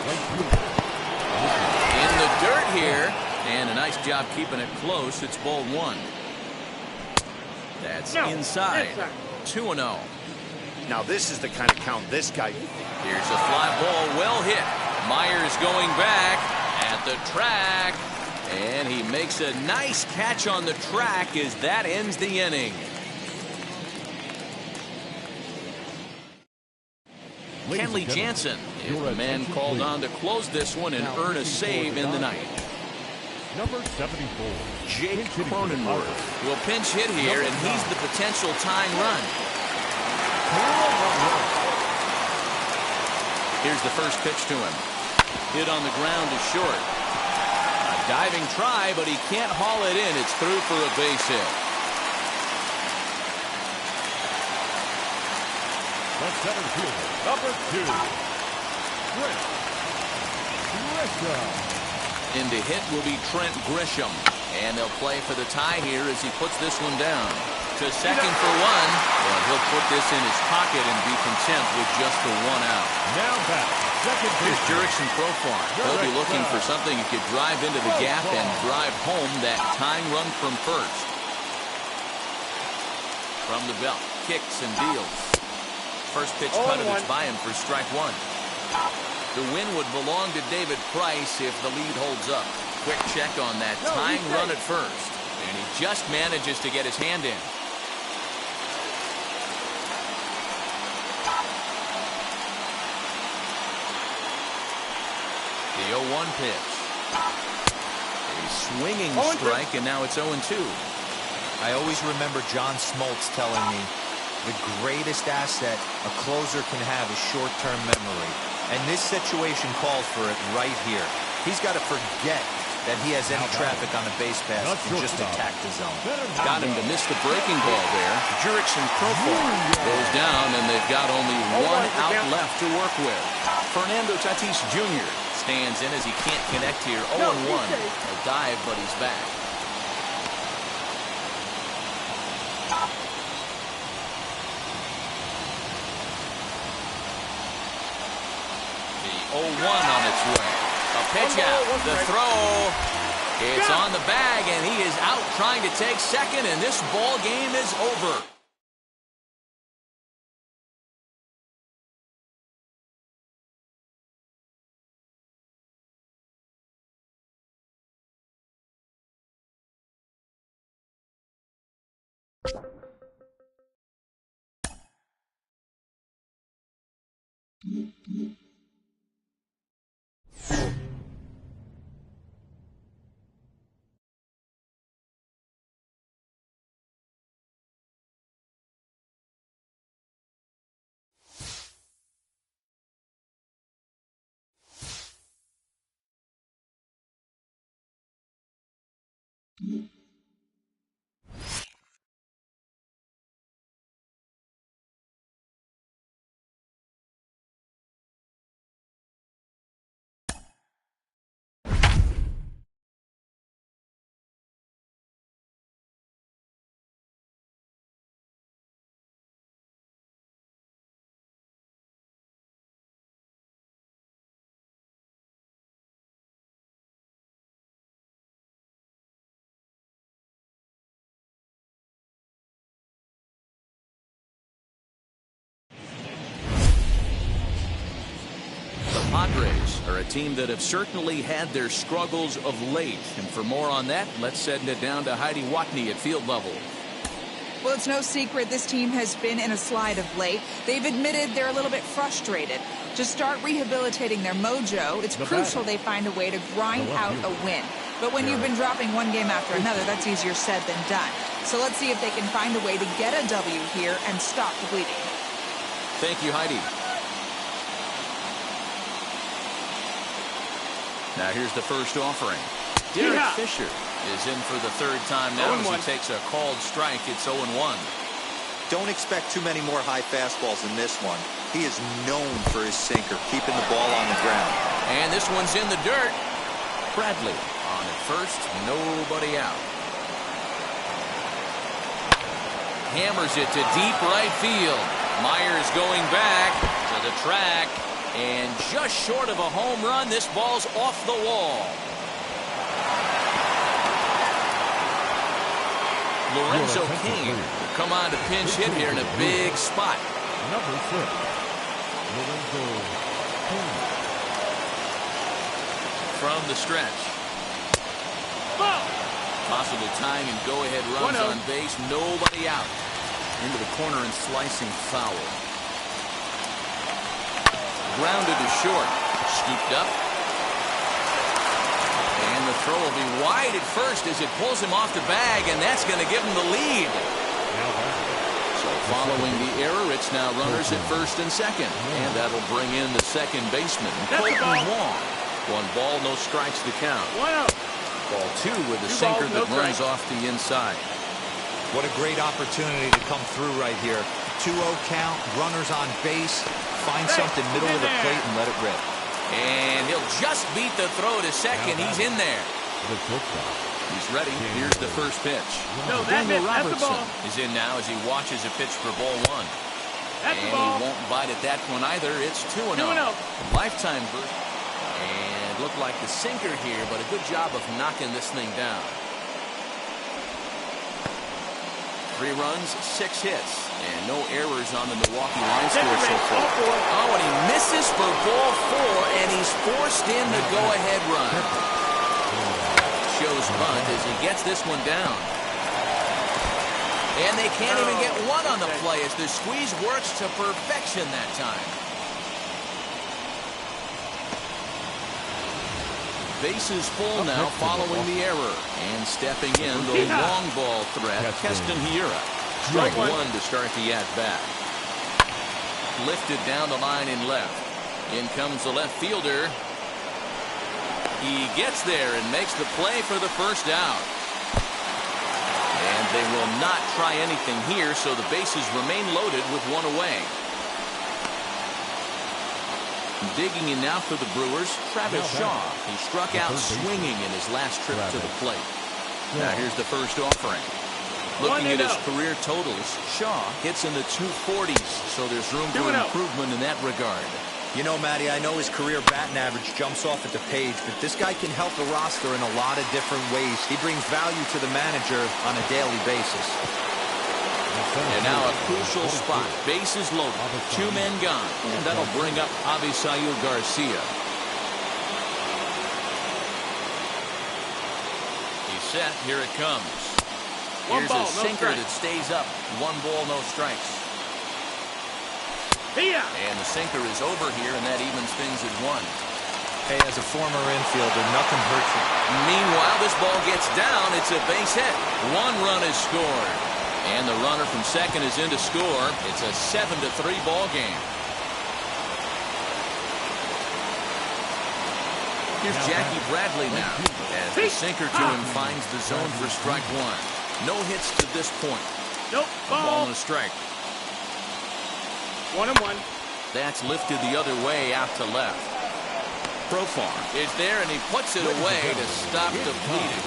In the dirt here. And a nice job keeping it close. It's ball one. That's inside. 2-0. Now this is the kind of count this guy. Here's a fly ball, well hit. Myers going back at the track. And he makes a nice catch on the track as that ends the inning. Kenley Jansen is the man called on to close this one and earn a save in the ninth. Number 74. Jake Cronenworth will pinch hit here, and he's the potential tying run. Here's the first pitch to him. Hit on the ground is short. A diving try, but he can't haul it in. It's through for a base hit. The center fielder, number 2. Trent Grisham. In to hit will be Trent Grisham. And they'll play for the tie here as he puts this one down. To second for one. And he'll put this in his pocket and be content with just the one out. Now back. Second Here's base. Jurickson Profar. He'll be looking for something he could drive into the gap and drive home that tying run from first. From the belt. Kicks and deals. First pitch cut it. It's by him for strike one. The win would belong to David Price if the lead holds up. Quick check on that tying run at first. And he just manages to get his hand in. The 0-1 pitch. A swinging strike, and now it's 0-2. I always remember John Smoltz telling me the greatest asset a closer can have is short-term memory. And this situation calls for it right here. He's got to forget that he has any traffic on the base pass and just attack the zone. Got him to miss the breaking ball there. Jurickson Profar goes down, and they've got only one out left to work with. Fernando Tatis Jr. stands in as he can't connect here. 0-1. A dive, but he's back. The 0-1 on its way. A pitch out. The throw. It's on the bag, and he is out trying to take second, and this ball game is over. Padres are a team that have certainly had their struggles of late. And for more on that, let's send it down to Heidi Watney at field level. Well, it's no secret this team has been in a slide of late. They've admitted they're a little bit frustrated. To start rehabilitating their mojo, it's crucial they find a way to grind out a win. But when you've been dropping one game after another, that's easier said than done. So let's see if they can find a way to get a W here and stop the bleeding. Thank you, Heidi. Now here's the first offering. Derek Fisher is in for the third time now as he takes a called strike. It's 0-1. Don't expect too many more high fastballs in this one. He is known for his sinker, keeping the ball on the ground. And this one's in the dirt. Bradley on at first, nobody out. Hammers it to deep right field. Myers going back to the track, and just short of a home run. This ball's off the wall. Lorenzo Cain will come on to pinch hit here in a big spot. Number 6, Lorenzo Cain. From the stretch. Possible tying and go-ahead runs on base. Nobody out. Into the corner and slicing foul. Grounded to short. Scooped up. And the throw will be wide at first as it pulls him off the bag, and that's going to give him the lead. So following the error, it's now runners at first and second. And that'll bring in the second baseman, Colton Wong. 1 ball, no strikes to count. Ball 2 with a sinker that runs off the inside. What a great opportunity to come through right here. 2-0 count, runners on base. Find something middle of the plate and let it rip. And he'll just beat the throw to second. He's in there. He's ready. Here's the first pitch. Daniel Robertson is in now as he watches a pitch for ball 1. And he won't bite at that one either. It's 2-0. Lifetime burst. And looked like the sinker here, but a good job of knocking this thing down. 3 runs, 6 hits, and no errors on the Milwaukee line score so far. Oh, and he misses for ball 4, and he's forced in the go-ahead run. Shows bunt as he gets this one down. And they can't even get one on the play as the squeeze works to perfection that time. Bases full now following the error. And stepping in, the long ball threat, Keston Hiura. Strike 1 to start the at-bat. Lifted down the line in left. In comes the left fielder. He gets there and makes the play for the first out. And they will not try anything here, so the bases remain loaded with 1 away. Digging in now for the Brewers, Travis Shaw. He struck out swinging in his last trip to the plate. Now here's the first offering. Looking at his career totals, Shaw hits in the 240s, so there's room for improvement in that regard. You know, Matty, I know his career batting average jumps off at the page, but this guy can help the roster in a lot of different ways. He brings value to the manager on a daily basis. And now a crucial spot. Bases loaded. 2 men gone. And that'll bring up Avisail Garcia. He's set. Here it comes. Here's a sinker that stays up. 1 ball, no strikes. And the sinker is over here, and that evens things at 1. Hey, as a former infielder, nothing hurts you. Meanwhile, this ball gets down. It's a base hit. 1 run is scored. And the runner from second is in to score. It's a 7-3 ball game. Here's Jackie Bradley now as the sinker to him finds the zone for strike 1. No hits to this point. Ball and a strike. 1-1. That's lifted the other way out to left. Profar is there, and he puts it away to stop the bleeding.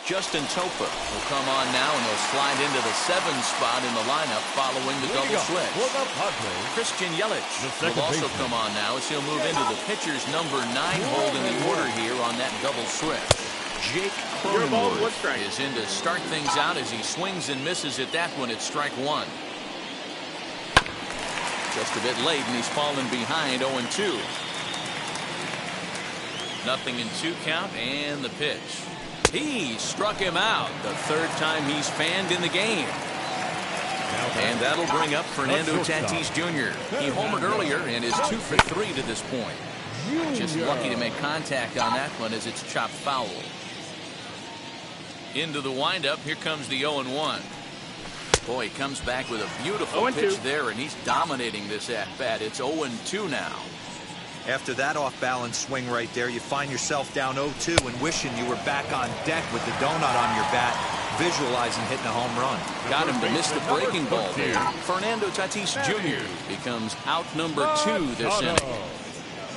Justin Topa will come on now, and he'll slide into the 7 spot in the lineup following the double switch. Christian Yelich will also come on now as he'll move into the pitcher's number 9 hold in the order here on that double switch. Jake Cronenworth is in to start things out as he swings and misses at that one at strike 1. Just a bit late, and he's fallen behind 0-2. Nothing in 2 count, and the pitch. He struck him out the 3rd time he's fanned in the game. And that'll bring up Fernando Tatis Jr. He homered earlier and is 2 for 3 to this point. Just lucky to make contact on that one as it's chopped foul. Into the windup, here comes the 0-1. Boy, he comes back with a beautiful pitch there, and he's dominating this at-bat. It's 0-2 now. After that off-balance swing right there, you find yourself down 0-2 and wishing you were back on deck with the donut on your bat, visualizing hitting a home run. Got him to miss the breaking ball there. Fernando Tatis Jr. becomes out number 2 this inning.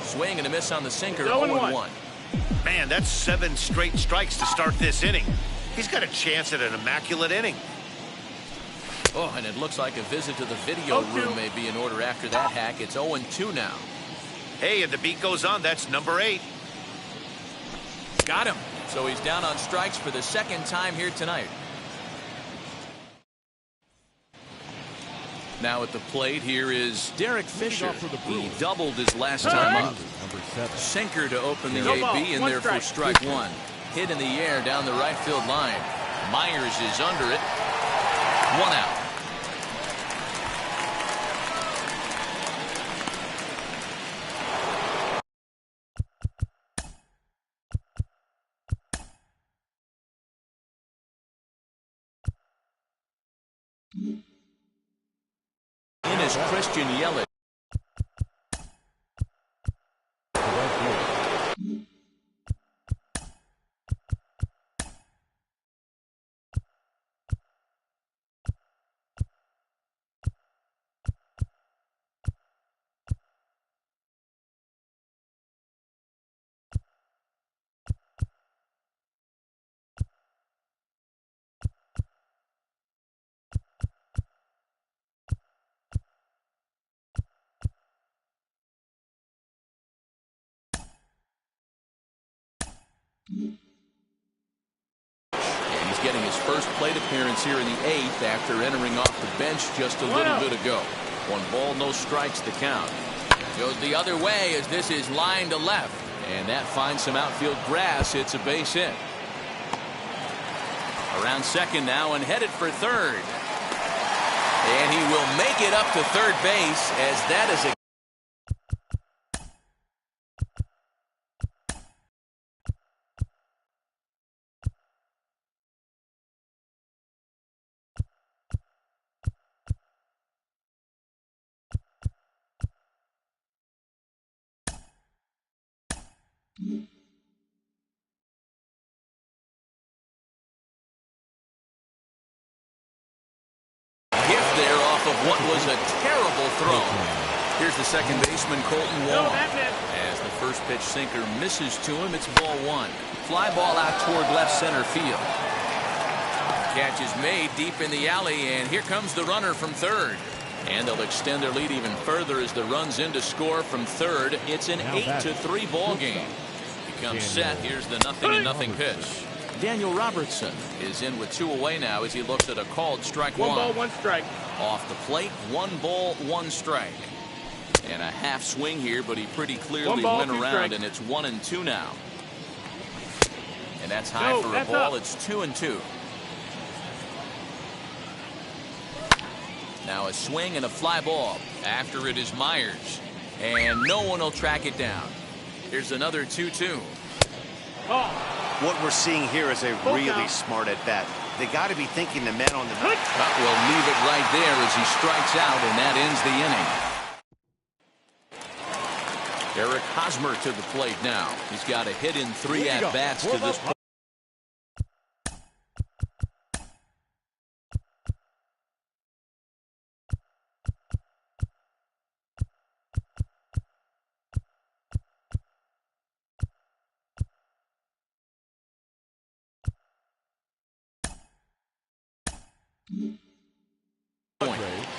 Swing and a miss on the sinker. 0-1. Man, that's 7 straight strikes to start this inning. He's got a chance at an immaculate inning. Oh, and it looks like a visit to the video 0-2. room may be in order after that hack. It's 0-2 now. Hey, and the beat goes on. That's number 8. Got him. So he's down on strikes for the second time here tonight. Now at the plate, here is Derek Fisher. He doubled his last time up. Number 7. Sinker to open the No ball. AB, and 1 there for strike. strike 1. Hit in the air down the right field line. Myers is under it. 1 out. In is Christian Yelich. And he's getting his first plate appearance here in the 8th after entering off the bench just a little bit ago. 1 ball, no strikes to count. Goes the other way as this is line to left. And that finds some outfield grass. It's a base hit. Around second now and headed for third. And he will make it up to third base as that is a gift there off of what was a terrible throw. Here's the second baseman, Colton No, Wong. that's it. As the first pitch sinker misses to him, it's ball 1. Fly ball out toward left center field. Catch is made deep in the alley, and here comes the runner from third. And they'll extend their lead even further as the run's in to score from third. It's an 8-3 ball game. He comes set. Here's the 0-0 pitch. Daniel Robertson is in with 2 away now as he looks at a called strike 1 1. ball, 1 strike. Off the plate, 1 ball, 1 strike. And a half swing here, but he pretty clearly 1 ball, went 2 around, strikes. and it's 1-2 now. And that's high No, for a that's ball. up. It's 2-2. Now a swing and a fly ball. After it is Myers. And no one will track it down. Here's another 2-2. Ball. What we're seeing here is a Full really count. smart at bat. They got to be thinking the man on the mound. But we'll leave it right there as he strikes out, and that ends the inning. Eric Hosmer to the plate now. He's got a hit in 3 at-bats to this point.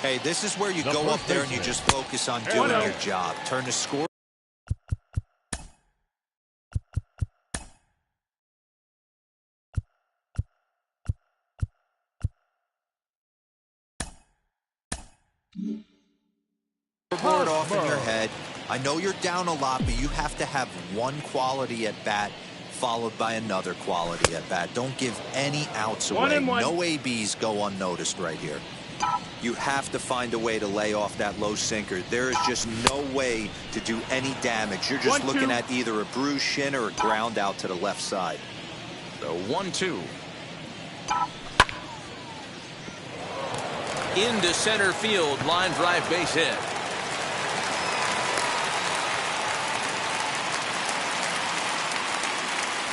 Hey, this is where you go up there and you just focus on doing your job. Turn the score. Board off in your head. I know you're down a lot, but you have to have 1 quality at bat followed by another quality at bat. Don't give any outs away. 1-1. No ABs go unnoticed right here. You have to find a way to lay off that low sinker. There is just no way to do any damage. You're just 1-2. looking at either a bruised shin or a ground out to the left side. So 1-2. Into center field. Line drive base hit.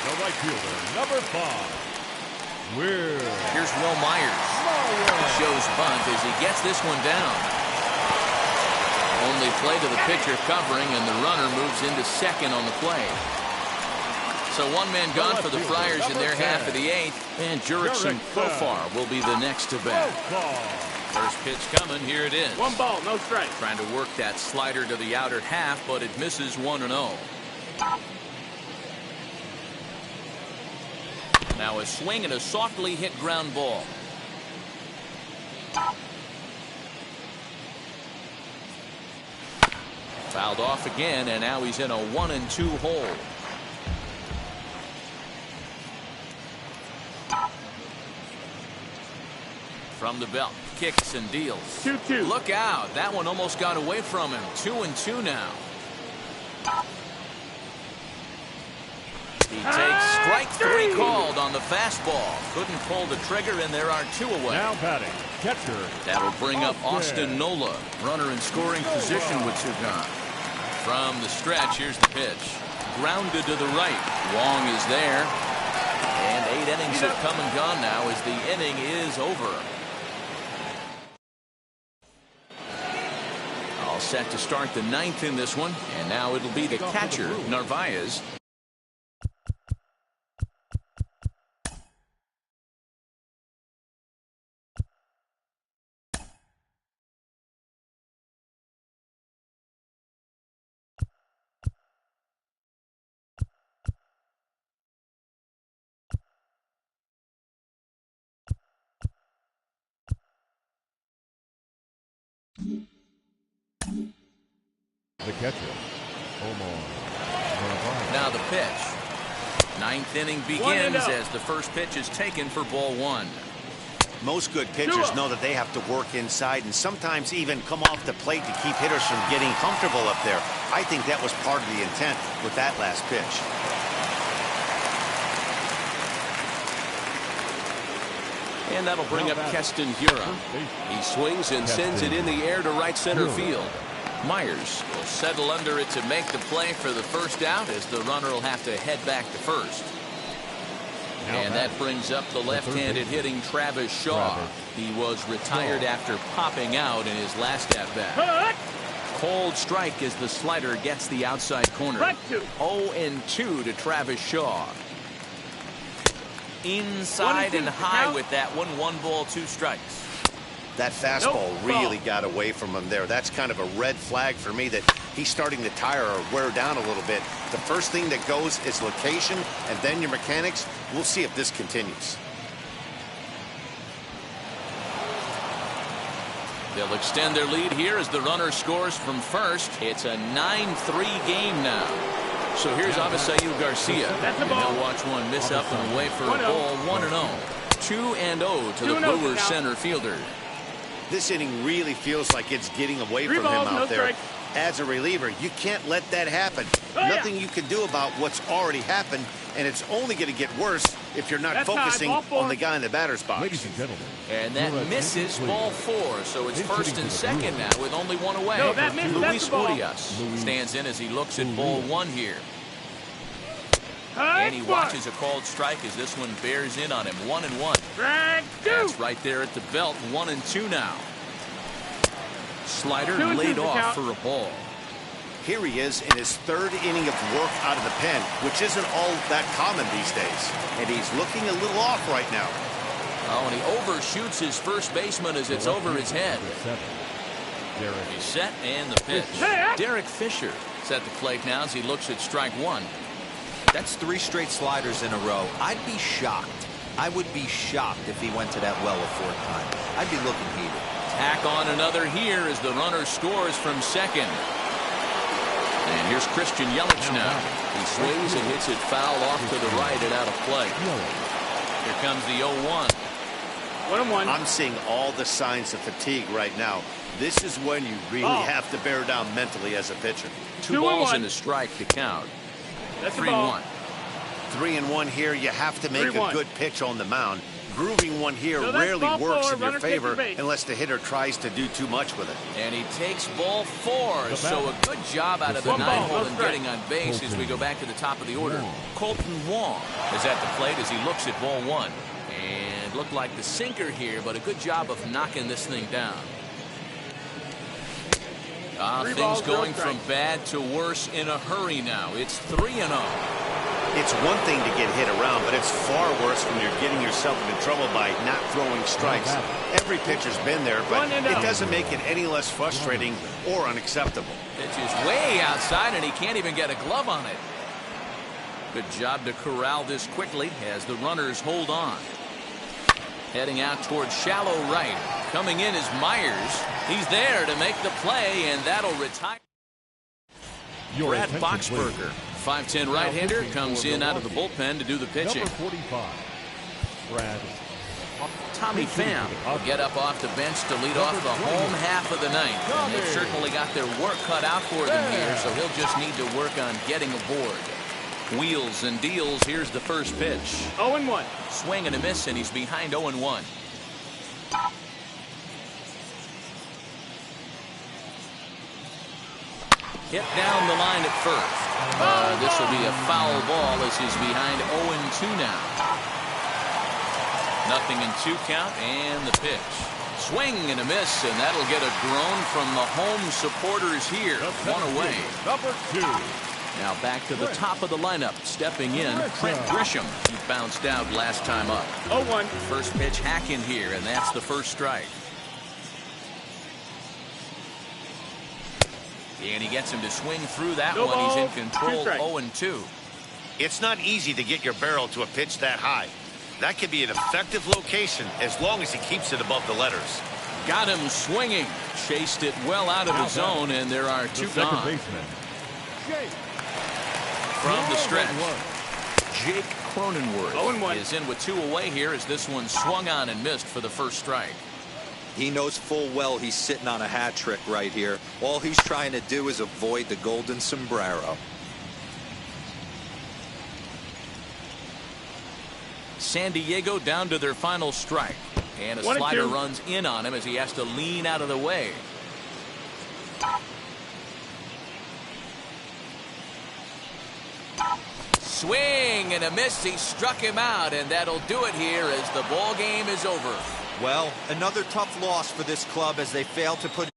The right fielder, number 5. Here's Will Myers. Shows bunt as he gets this one down. Only play to the pitcher covering, and the runner moves into second on the play. So one man gone for the Friars in their half of the eighth, and Jurickson Profar will be the next to bat. First pitch coming, here it is. 1 ball, no strike. Trying to work that slider to the outer half, but it misses 1-0. Now a swing and a softly hit ground ball. Fouled off again, and now he's in a 1-2 hole. From the belt, kicks and deals. 2-2. Look out. That one almost got away from him. 2-2 now. He takes strike 3 called on the fastball. Couldn't pull the trigger, and there are 2 away. Now batting, catcher. That'll bring up Austin Nola. Runner in scoring position with 2 gone. From the stretch, here's the pitch. Grounded to the right. Wong is there. And 8 innings have come and gone now as the inning is over. All set to start the 9th in this one. And now it'll be the catcher, Narvaez. The catcher, Omar. Now the pitch. 9th inning begins as the first pitch is taken for ball 1. Most good pitchers know that they have to work inside and sometimes even come off the plate to keep hitters from getting comfortable up there. I think that was part of the intent with that last pitch. And that'll bring up Keston Hiura. He swings and sends it in the air to right center field. Myers will settle under it to make the play for the first out, as the runner will have to head back to first. And that brings up the left-handed hitting Travis Shaw. He was retired after popping out in his last at-bat. Cold strike as the slider gets the outside corner. 0-2 to Travis Shaw. Inside and high with that one. 1 ball, 2 strikes. That fastball really got away from him there. That's kind of a red flag for me that he's starting to tire or wear down a little bit. The first thing that goes is location and then your mechanics. We'll see if this continues. They'll extend their lead here as the runner scores from first. It's a 9-3 game now. So here's Avisail Garcia. And he'll watch one miss up and away for a ball. 1-0. 2-0 to the Brewers center fielder. This inning really feels like it's getting away from him out there. As a reliever, you can't let that happen. Nothing you can do about what's already happened, and it's only going to get worse if you're not focusing on the guy in the batter's box. Ladies and gentlemen. And that misses ball 4, so it's first and second now with only 1 away. Luis Urias stands in as he looks at ball 1 here. And he watches a called strike as this one bears in on him. 1-1. That's right there at the belt. 1-2 now. Slider laid off for a ball. Here he is in his 3rd inning of work out of the pen, which isn't all that common these days. And he's looking a little off right now. Oh, and he overshoots his first baseman as it's over his head. He's set and the pitch. Derek Fisher set the plate now as he looks at strike 1. That's 3 straight sliders in a row. I'd be shocked. I would be shocked if he went to that well a 4th time. I'd be looking heated. Tack on another here as the runner scores from second. And here's Christian Yelich now. He swings and hits it foul off to the right and out of play. Here comes the 0-1. 1-1. I'm seeing all the signs of fatigue right now. This is when you really have to bear down mentally as a pitcher. 2 balls and a strike to count. 3-1. 3-1 here. You have to make a good pitch on the mound. Grooving one here rarely works in your favor unless the hitter tries to do too much with it. And he takes ball 4. So a good job out of the 9-hole in getting on base as we go back to the top of the order. Colton Wong is at the plate as he looks at ball 1. And looked like the sinker here, but a good job of knocking this thing down. Things going from bad to worse in a hurry now. It's 3-0. It's one thing to get hit around, but it's far worse when you're getting yourself into trouble by not throwing strikes. Every pitcher's been there, but it doesn't make it any less frustrating or unacceptable. Pitch is way outside, and he can't even get a glove on it. Good job to corral this quickly as the runners hold on. Heading out towards shallow right. Coming in is Myers. He's there to make the play, and that'll retire. Brad Boxberger, 5'10" right-hander, comes in out of the bullpen to do the pitching. Number 45, Brad. Tommy Pham will get up off the bench to lead off the home half of the ninth. And they've certainly got their work cut out for them here, so he'll just need to work on getting aboard. Wheels and deals. Here's the first pitch. 0-1. Swing and a miss, and he's behind 0-1. Hit down the line at first. This will be a foul ball as he's behind 0-2 now. Nothing in 2 count, and the pitch. Swing and a miss, and that'll get a groan from the home supporters here. 1 away. Number 2. Now back to the top of the lineup. Stepping in, Trent Grisham. He bounced out last time up. 0-1. First pitch hack in here, and that's the first strike. And he gets him to swing through that one. He's in control. 0-2. It's not easy to get your barrel to a pitch that high. That could be an effective location as long as he keeps it above the letters. Got him swinging. Chased it well out of the zone, and there are 2 gone. Baseman, Jake. From the stretch, Jake Cronenworth 0-1. is in with 2 away here as this one swung on and missed for the first strike. He knows full well he's sitting on a hat trick right here. All he's trying to do is avoid the golden sombrero. San Diego down to their final strike. And a slider runs in on him as he has to lean out of the way. Swing and a miss. He struck him out, and that'll do it here as the ball game is over. Well, another tough loss for this club as they fail to put